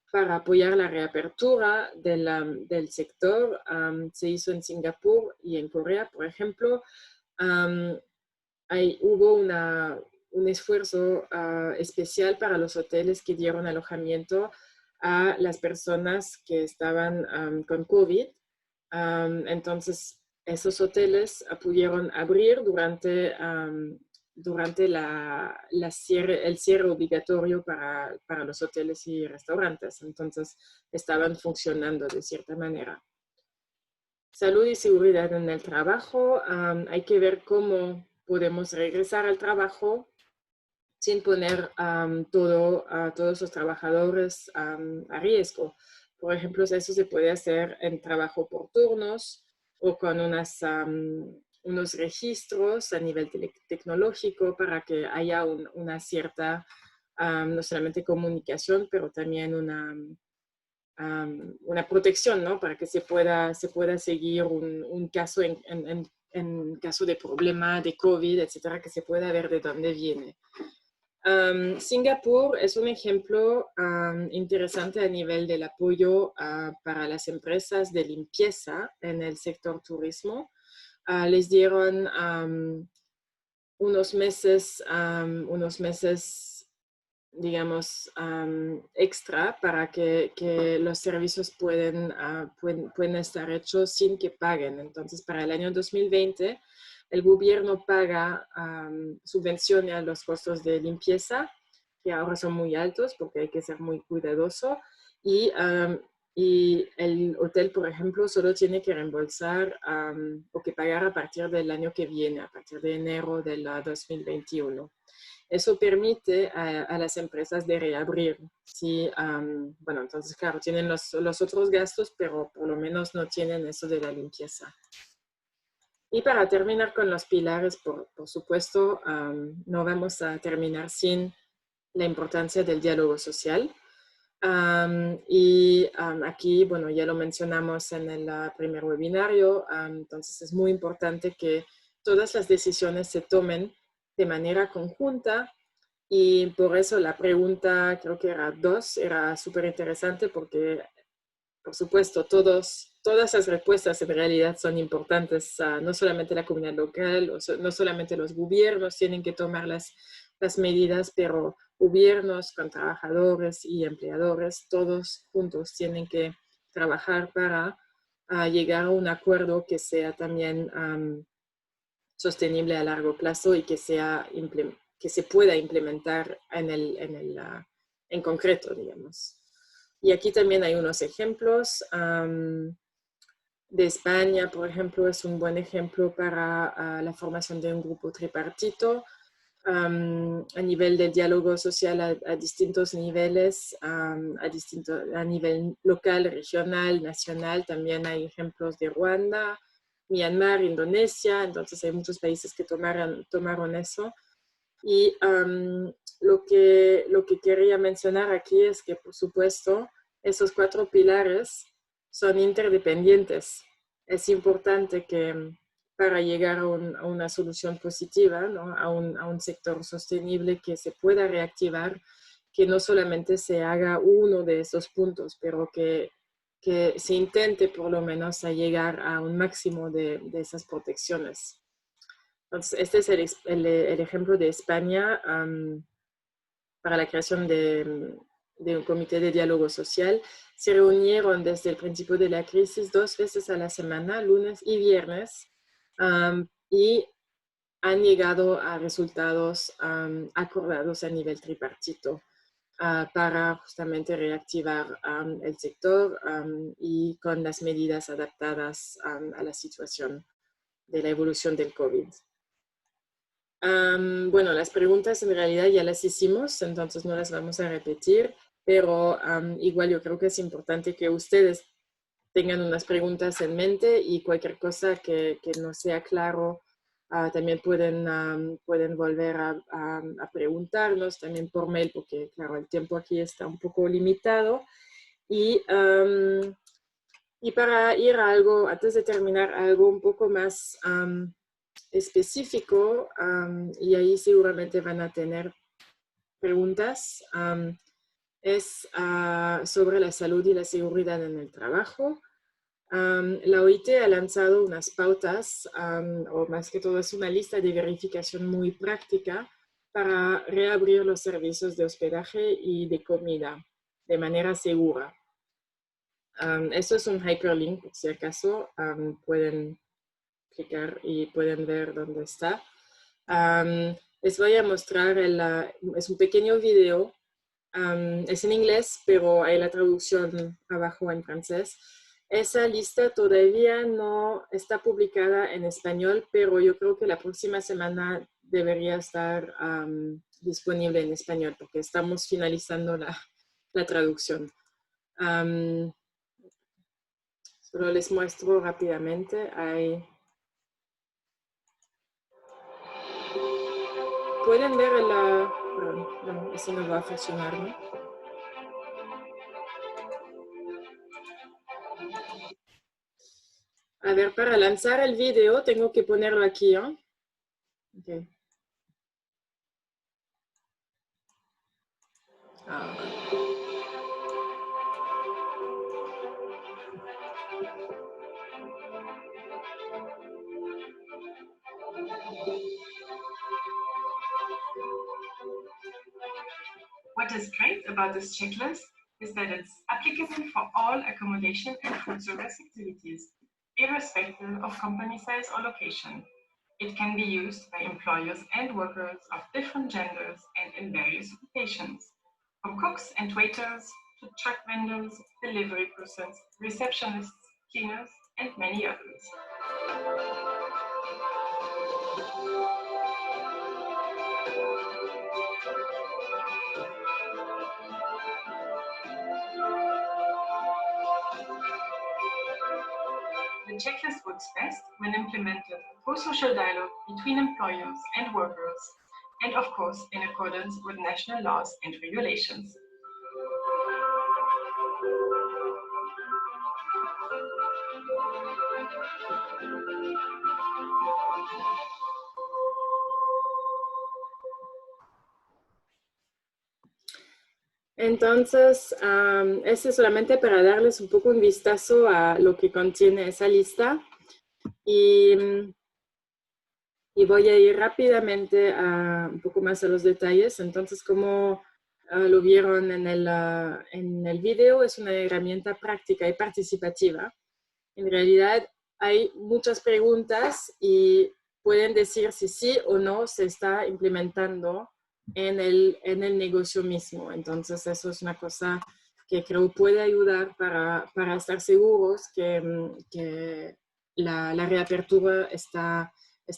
para apoyar la reapertura del sector. Se hizo en Singapur y en Corea, por ejemplo. Hubo un esfuerzo especial para los hoteles que dieron alojamiento a las personas que estaban con COVID. Entonces, esos hoteles pudieron abrir durante el cierre obligatorio para los hoteles y restaurantes. Entonces, estaban funcionando de cierta manera. Salud y seguridad en el trabajo. Hay que ver cómo podemos regresar al trabajo sin poner todos los trabajadores a riesgo. Por ejemplo, eso se puede hacer en trabajo por turnos o con unos registros a nivel tecnológico para que haya una cierta, no solamente comunicación, pero también una protección, ¿no? Para que se pueda seguir un caso en caso de problema de COVID, etcétera, que se pueda ver de dónde viene. Singapur es un ejemplo interesante a nivel del apoyo para las empresas de limpieza en el sector turismo. Les dieron unos meses, digamos, extra para que los servicios pueden estar hechos sin que paguen. Entonces, para el año 2020, el gobierno paga, subvenciona los costos de limpieza, que ahora son muy altos porque hay que ser muy cuidadoso. Y el hotel, por ejemplo, solo tiene que reembolsar o que pagar a partir del año que viene, a partir de enero del 2021. Eso permite a las empresas de reabrir. Sí, bueno, entonces, claro, tienen los otros gastos, pero por lo menos no tienen eso de la limpieza. Y para terminar con los pilares, por supuesto, no vamos a terminar sin la importancia del diálogo social. Aquí, bueno, ya lo mencionamos en el primer webinario, entonces es muy importante que todas las decisiones se tomen de manera conjunta, y por eso la pregunta, creo que era 2, era súper interesante porque, por supuesto, todas las respuestas en realidad son importantes. No solamente la comunidad local, no solamente los gobiernos tienen que tomar las medidas, pero gobiernos con trabajadores y empleadores, todos juntos tienen que trabajar para llegar a un acuerdo que sea también sostenible a largo plazo y que se pueda implementar en concreto, digamos. Y aquí también hay unos ejemplos. De España, por ejemplo, es un buen ejemplo para la formación de un grupo tripartito a nivel de diálogo social a distintos niveles, a nivel local, regional, nacional. También hay ejemplos de Ruanda, Myanmar, Indonesia. Entonces hay muchos países que tomaron eso. Y lo que quería mencionar aquí es que, por supuesto, esos 4 pilares son interdependientes. Es importante que para llegar a una solución positiva, ¿no? a un sector sostenible que se pueda reactivar, que no solamente se haga uno de esos puntos, pero que se intente por lo menos a llegar a un máximo de esas protecciones. Entonces, este es el ejemplo de España para la creación de un comité de diálogo social. Se reunieron desde el principio de la crisis 2 veces a la semana, lunes y viernes, y han llegado a resultados acordados a nivel tripartito para justamente reactivar el sector y con las medidas adaptadas a la situación de la evolución del COVID. Bueno, las preguntas en realidad ya las hicimos, entonces no las vamos a repetir, pero igual yo creo que es importante que ustedes tengan unas preguntas en mente y cualquier cosa que no sea claro, también pueden volver a preguntarnos también por mail, porque claro, el tiempo aquí está un poco limitado. Y para ir a algo, antes de terminar, algo un poco más específico, y ahí seguramente van a tener preguntas, es sobre la salud y la seguridad en el trabajo. La OIT ha lanzado unas pautas, o más que todo es una lista de verificación muy práctica para reabrir los servicios de hospedaje y de comida de manera segura. Esto es un hyperlink, por si acaso, pueden clicar y pueden ver dónde está. Les voy a mostrar, es un pequeño video, es en inglés, pero hay la traducción abajo en francés. Esa lista todavía no está publicada en español, pero yo creo que la próxima semana debería estar disponible en español, porque estamos finalizando la traducción. Solo les muestro rápidamente. Pueden ver no, eso no va a funcionar, ¿no? A ver, para lanzar el video tengo que ponerlo aquí, ¿no? Okay. What is great about this checklist is that it's applicable for all accommodation and food service activities, irrespective of company size or location. It can be used by employers and workers of different genders and in various occupations, from cooks and waiters to truck vendors, delivery persons, receptionists, cleaners, and many others. The checklist works best when implemented through social dialogue between employers and workers, and of course in accordance with national laws and regulations. Entonces, este es solamente para darles un poco un vistazo a lo que contiene esa lista. Y voy a ir rápidamente un poco más a los detalles. Entonces, como lo vieron en el video, es una herramienta práctica y participativa. En realidad, hay muchas preguntas y pueden decir si sí o no se está implementando en el negocio mismo. Entonces, eso es una cosa que creo puede ayudar para estar seguros que la reapertura está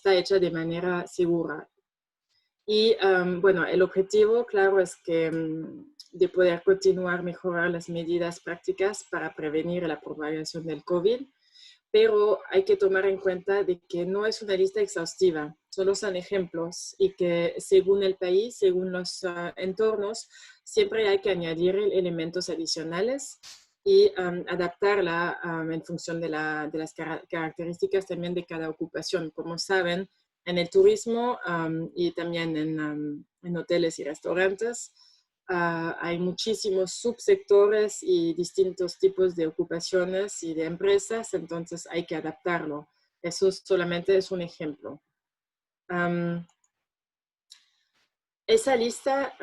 hecha de manera segura. Y bueno, el objetivo, claro, es que de poder continuar mejorar las medidas prácticas para prevenir la propagación del COVID, pero hay que tomar en cuenta de que no es una lista exhaustiva, solo son ejemplos y que según el país, según los entornos, siempre hay que añadir elementos adicionales y adaptarla en función de las características también de cada ocupación. Como saben, en el turismo y también en hoteles y restaurantes, hay muchísimos subsectores y distintos tipos de ocupaciones y de empresas, entonces hay que adaptarlo. Eso solamente es un ejemplo. Esa lista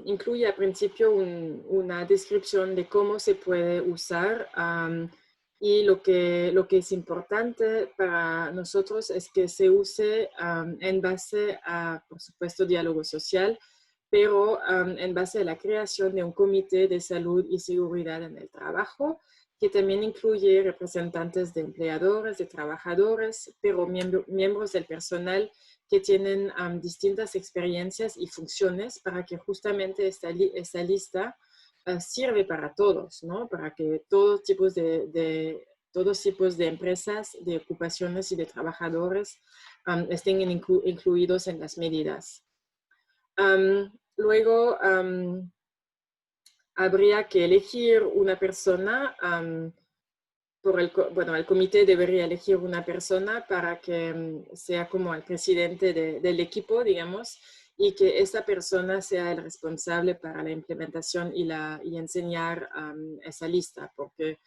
incluye al principio una descripción de cómo se puede usar y lo que es importante para nosotros es que se use en base a, por supuesto, diálogo social, pero en base a la creación de un comité de salud y seguridad en el trabajo, que también incluye representantes de empleadores, de trabajadores, pero miembros del personal que tienen distintas experiencias y funciones para que justamente esta lista sirve para todos, ¿no? Para que todos tipos de empresas, de ocupaciones y de trabajadores estén incluidos en las medidas. Luego, habría que elegir una persona, el comité debería elegir una persona para que sea como el presidente del equipo, digamos, y que esa persona sea el responsable para la implementación y enseñar esa lista, porque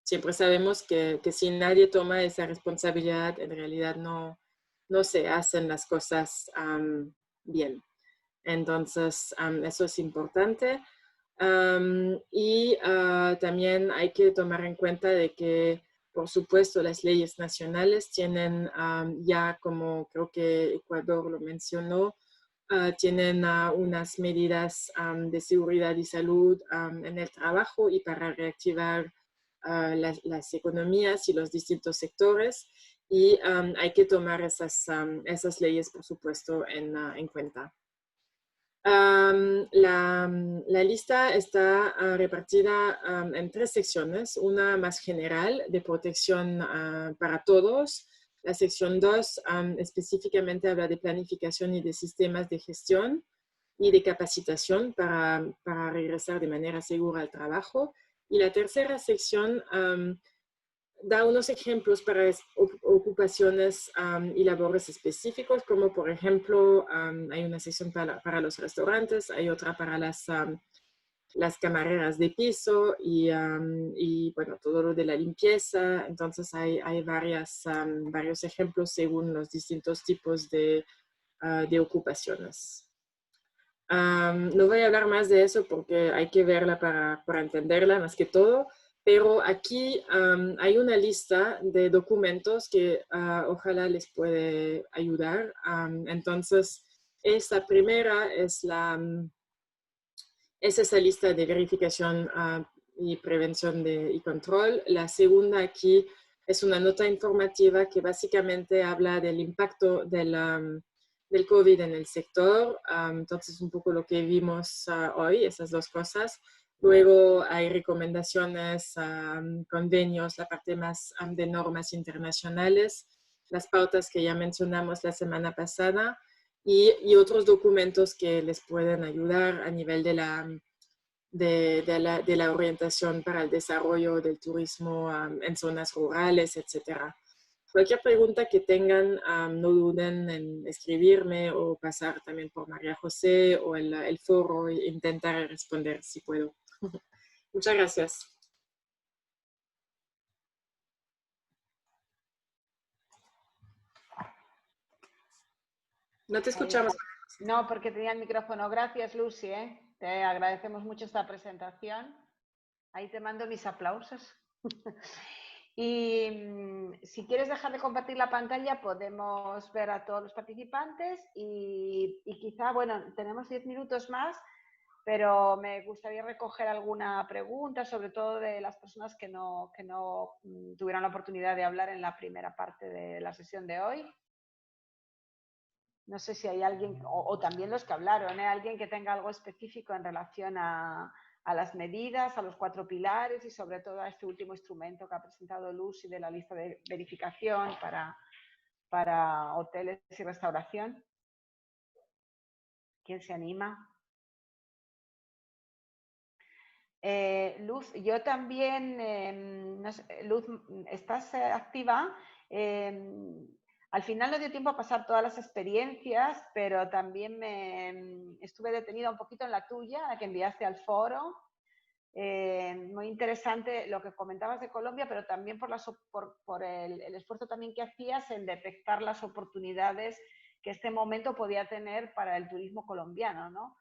siempre sabemos que si nadie toma esa responsabilidad, en realidad no se hacen las cosas bien. Entonces, eso es importante. También hay que tomar en cuenta de que, por supuesto, las leyes nacionales tienen ya, como creo que Ecuador lo mencionó, tienen unas medidas de seguridad y salud en el trabajo y para reactivar las economías y los distintos sectores. Y hay que tomar esas leyes, por supuesto, en cuenta. La lista está repartida en 3 secciones, una más general de protección para todos. La sección 2 específicamente habla de planificación y de sistemas de gestión y de capacitación para regresar de manera segura al trabajo. Y la tercera sección da unos ejemplos para ocupaciones y labores específicos, como por ejemplo, hay una sección para los restaurantes, hay otra para las camareras de piso y bueno, todo lo de la limpieza. Entonces hay varios ejemplos según los distintos tipos de ocupaciones. No voy a hablar más de eso porque hay que verla para entenderla más que todo. Pero aquí hay una lista de documentos que ojalá les puede ayudar. Entonces, esta primera es esa lista de verificación y prevención y control. La segunda aquí es una nota informativa que básicamente habla del impacto del COVID en el sector. Entonces, un poco lo que vimos hoy, esas 2 cosas. Luego hay recomendaciones, convenios, la parte más de normas internacionales, las pautas que ya mencionamos la semana pasada y otros documentos que les pueden ayudar a nivel de la orientación para el desarrollo del turismo en zonas rurales, etc. Cualquier pregunta que tengan, no duden en escribirme o pasar también por María José o el foro e intentar responder si puedo. Muchas gracias. No te escuchamos. No, porque tenía el micrófono. Gracias, Lucy. Te agradecemos mucho esta presentación. Ahí te mando mis aplausos. Y si quieres dejar de compartir la pantalla, podemos ver a todos los participantes y quizá, bueno, tenemos 10 minutos más, pero me gustaría recoger alguna pregunta, sobre todo de las personas que no tuvieron la oportunidad de hablar en la primera parte de la sesión de hoy. No sé si hay alguien, o también los que hablaron, alguien que tenga algo específico en relación a las medidas, a los 4 pilares y sobre todo a este último instrumento que ha presentado Lucy de la lista de verificación para hoteles y restauración. ¿Quién se anima? Luz, yo también, no sé, Luz, ¿estás activa? Al final no dio tiempo a pasar todas las experiencias, pero también estuve detenida un poquito en la tuya, la que enviaste al foro. Muy interesante lo que comentabas de Colombia, pero también por el esfuerzo también que hacías en detectar las oportunidades que este momento podía tener para el turismo colombiano, ¿no?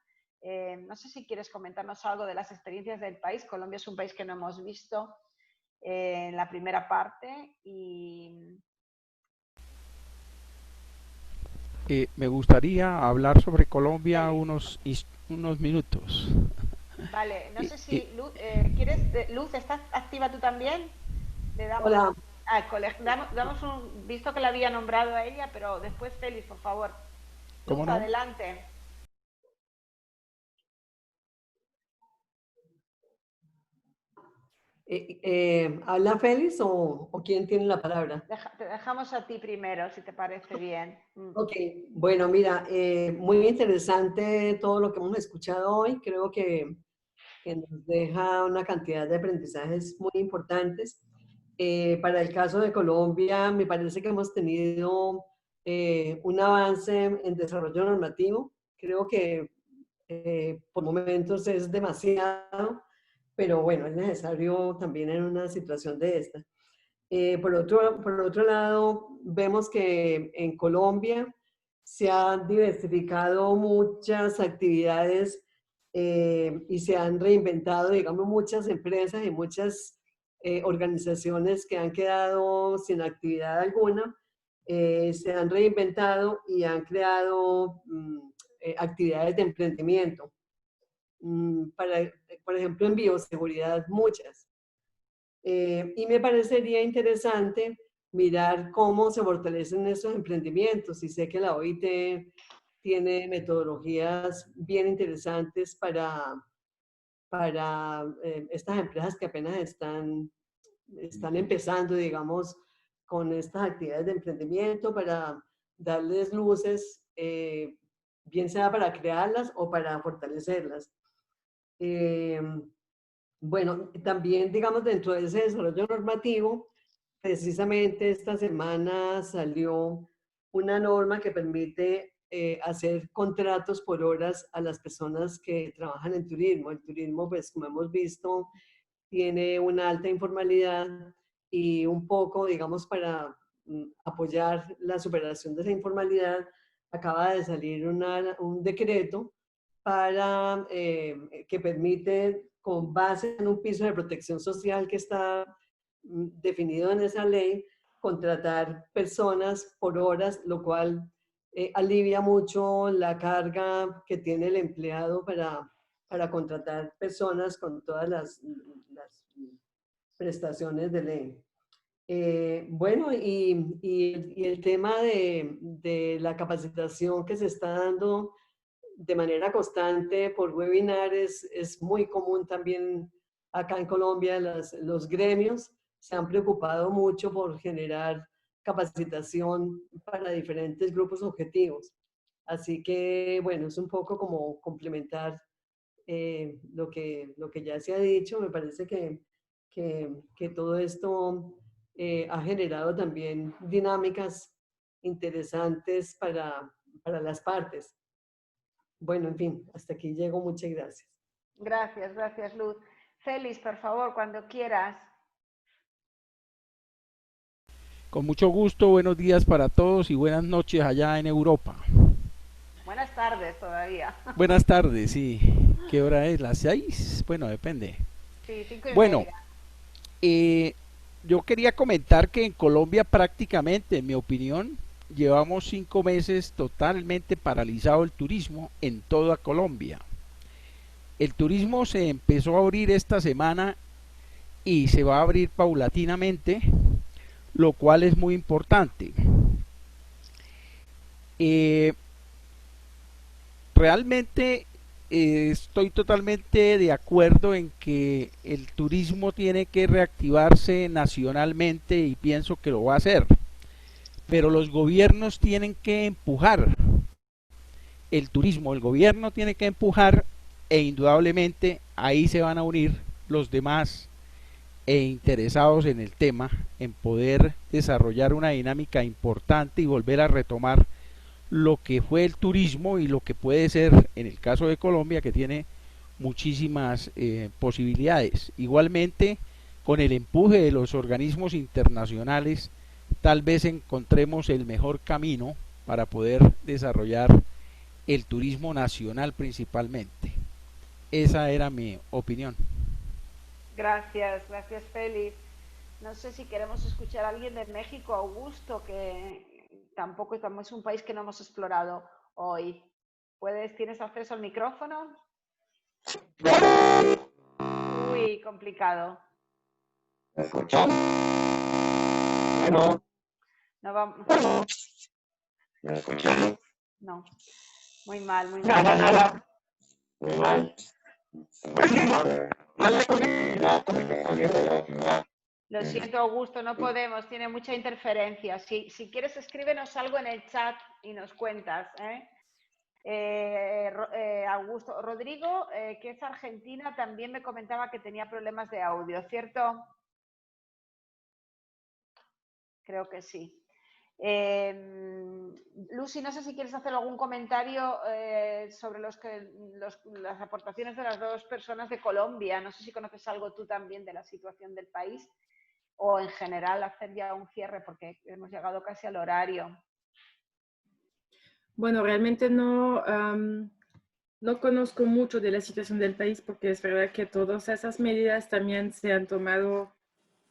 No sé si quieres comentarnos algo de las experiencias del país. Colombia es un país que no hemos visto en la primera parte y... Me gustaría hablar sobre Colombia unos minutos. Vale, no sé si Luz, Luz, ¿estás activa tú también? Le damos, Hola. Damos un visto que la había nombrado a ella, pero después Félix, por favor. ¿Cómo Luz, no? adelante. ¿Habla Félix o quién tiene la palabra? Te dejamos a ti primero, si te parece bien. Ok, bueno, mira, muy interesante todo lo que hemos escuchado hoy. Creo que nos deja una cantidad de aprendizajes muy importantes. Para el caso de Colombia, me parece que hemos tenido un avance en desarrollo normativo. Creo que por momentos es demasiado, pero bueno, es necesario también en una situación de esta. Por otro lado, vemos que en Colombia se han diversificado muchas actividades y se han reinventado, digamos, muchas empresas y muchas organizaciones que han quedado sin actividad alguna, se han reinventado y han creado actividades de emprendimiento. Por ejemplo, en bioseguridad, muchas. Y me parecería interesante mirar cómo se fortalecen estos emprendimientos. Y sé que la OIT tiene metodologías bien interesantes para estas empresas que apenas están empezando, digamos, con estas actividades de emprendimiento, para darles luces, bien sea para crearlas o para fortalecerlas. Bueno, también, digamos, dentro de ese desarrollo normativo, precisamente esta semana salió una norma que permite hacer contratos por horas a las personas que trabajan en turismo. El turismo, pues, como hemos visto, tiene una alta informalidad y un poco, digamos, para apoyar la superación de esa informalidad, acaba de salir un decreto para que permite, con base en un piso de protección social que está definido en esa ley, contratar personas por horas, lo cual alivia mucho la carga que tiene el empleado para contratar personas con todas las prestaciones de ley. Bueno, y el tema de la capacitación que se está dando de manera constante por webinares es muy común también acá en Colombia. Los gremios se han preocupado mucho por generar capacitación para diferentes grupos objetivos. Así que, bueno, es un poco como complementar lo que ya se ha dicho. Me parece que todo esto ha generado también dinámicas interesantes para las partes. Bueno, en fin, hasta aquí llego. Muchas gracias. Gracias, Luz. Félix, por favor, cuando quieras. Con mucho gusto, buenos días para todos y buenas noches allá en Europa. Buenas tardes todavía. Buenas tardes, sí. ¿Qué hora es? ¿Las 6? Bueno, depende. Sí, 5:30. Bueno, yo quería comentar que en Colombia prácticamente, en mi opinión, llevamos 5 meses totalmente paralizado el turismo en toda Colombia. El turismo se empezó a abrir esta semana y se va a abrir paulatinamente, lo cual es muy importante. Realmente estoy totalmente de acuerdo en que el turismo tiene que reactivarse nacionalmente y pienso que lo va a hacer. Pero los gobiernos tienen que empujar el turismo, el gobierno tiene que empujar e indudablemente ahí se van a unir los demás e interesados en el tema, en poder desarrollar una dinámica importante y volver a retomar lo que fue el turismo y lo que puede ser en el caso de Colombia, que tiene muchísimas posibilidades. Igualmente, con el empuje de los organismos internacionales, tal vez encontremos el mejor camino para poder desarrollar el turismo nacional principalmente. Esa era mi opinión. Gracias, gracias Félix. No sé si queremos escuchar a alguien de México, Augusto, que tampoco es un país que no hemos explorado hoy. ¿Tienes acceso al micrófono? Uy, complicado. ¿Me escuchan? Bueno. No vamos. ¿Me escuchan? No. Muy mal, muy mal. Muy mal. Lo siento, Augusto, no podemos, tiene mucha interferencia. Si quieres, escríbenos algo en el chat y nos cuentas. Augusto, Rodrigo, que es argentina, también me comentaba que tenía problemas de audio, ¿cierto? Creo que sí. Lucy, no sé si quieres hacer algún comentario sobre las aportaciones de las dos personas de Colombia. No sé si conoces algo tú también de la situación del país o en general hacer ya un cierre porque hemos llegado casi al horario. Bueno, realmente no, no conozco mucho de la situación del país porque es verdad que todas esas medidas también se han tomado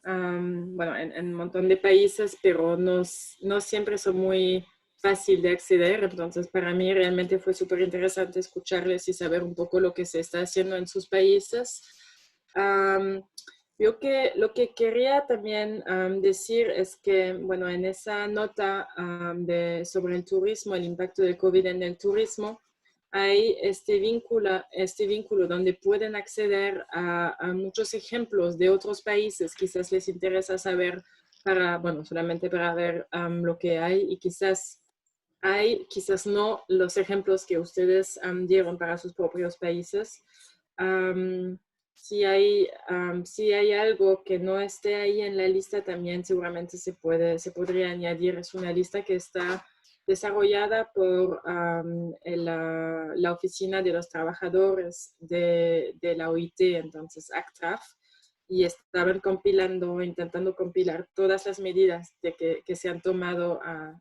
bueno, en un montón de países, pero no siempre son muy fácil de acceder. Entonces, para mí realmente fue súper interesante escucharles y saber un poco lo que se está haciendo en sus países. Yo lo que quería también decir es que, bueno, en esa nota sobre el turismo, el impacto del COVID en el turismo, hay este vínculo donde pueden acceder a muchos ejemplos de otros países. Quizás les interesa saber bueno, solamente para ver lo que hay y quizás quizás no los ejemplos que ustedes dieron para sus propios países. Si hay algo que no esté ahí en la lista, también seguramente se podría añadir. Es una lista que está desarrollada por la Oficina de los Trabajadores de la OIT, entonces ACTRAF, y estaban intentando compilar todas las medidas que se han tomado a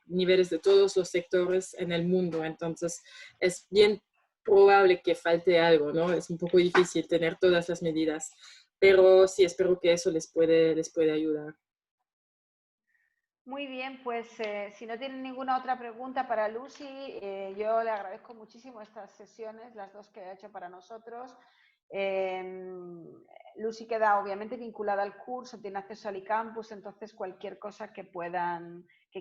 niveles de todos los sectores en el mundo. Entonces, es bien probable que falte algo, ¿no? Es un poco difícil tener todas las medidas, pero sí espero que eso les puede ayudar. Muy bien, pues si no tienen ninguna otra pregunta para Lucy, yo le agradezco muchísimo estas sesiones, las dos que ha hecho para nosotros. Lucy queda obviamente vinculada al curso, tiene acceso al eCampus, entonces cualquier cosa que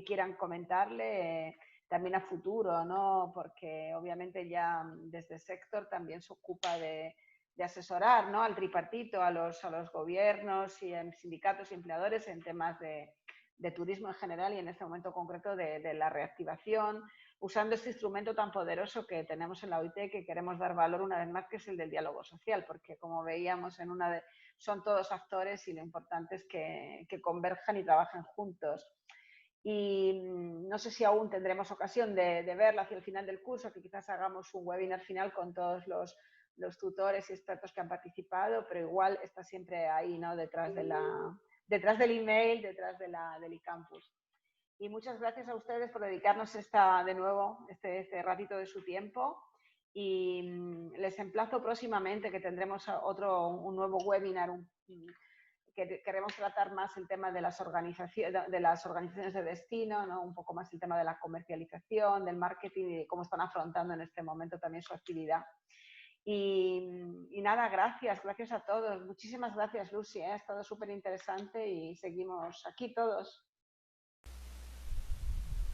quieran comentarle, también a futuro, ¿no? Porque obviamente ya desde el sector también se ocupa de asesorar, ¿no? Al tripartito, a los gobiernos y en sindicatos y empleadores en temas de turismo en general y en este momento concreto de la reactivación, usando este instrumento tan poderoso que tenemos en la OIT, que queremos dar valor una vez más, que es el del diálogo social, porque como veíamos son todos actores y lo importante es que converjan y trabajen juntos. Y no sé si aún tendremos ocasión de verla hacia el final del curso, que quizás hagamos un webinar final con todos los tutores y expertos que han participado, pero igual está siempre ahí, ¿no? Detrás del email, detrás del eCampus. Y muchas gracias a ustedes por dedicarnos de nuevo este ratito de su tiempo. Y les emplazo próximamente que tendremos un nuevo webinar que queremos tratar más el tema de las organizaciones de destino, ¿no? Un poco más el tema de la comercialización, del marketing y de cómo están afrontando en este momento también su actividad. Y nada, gracias a todos. Muchísimas gracias, Lucy. Ha estado súper interesante y seguimos aquí todos.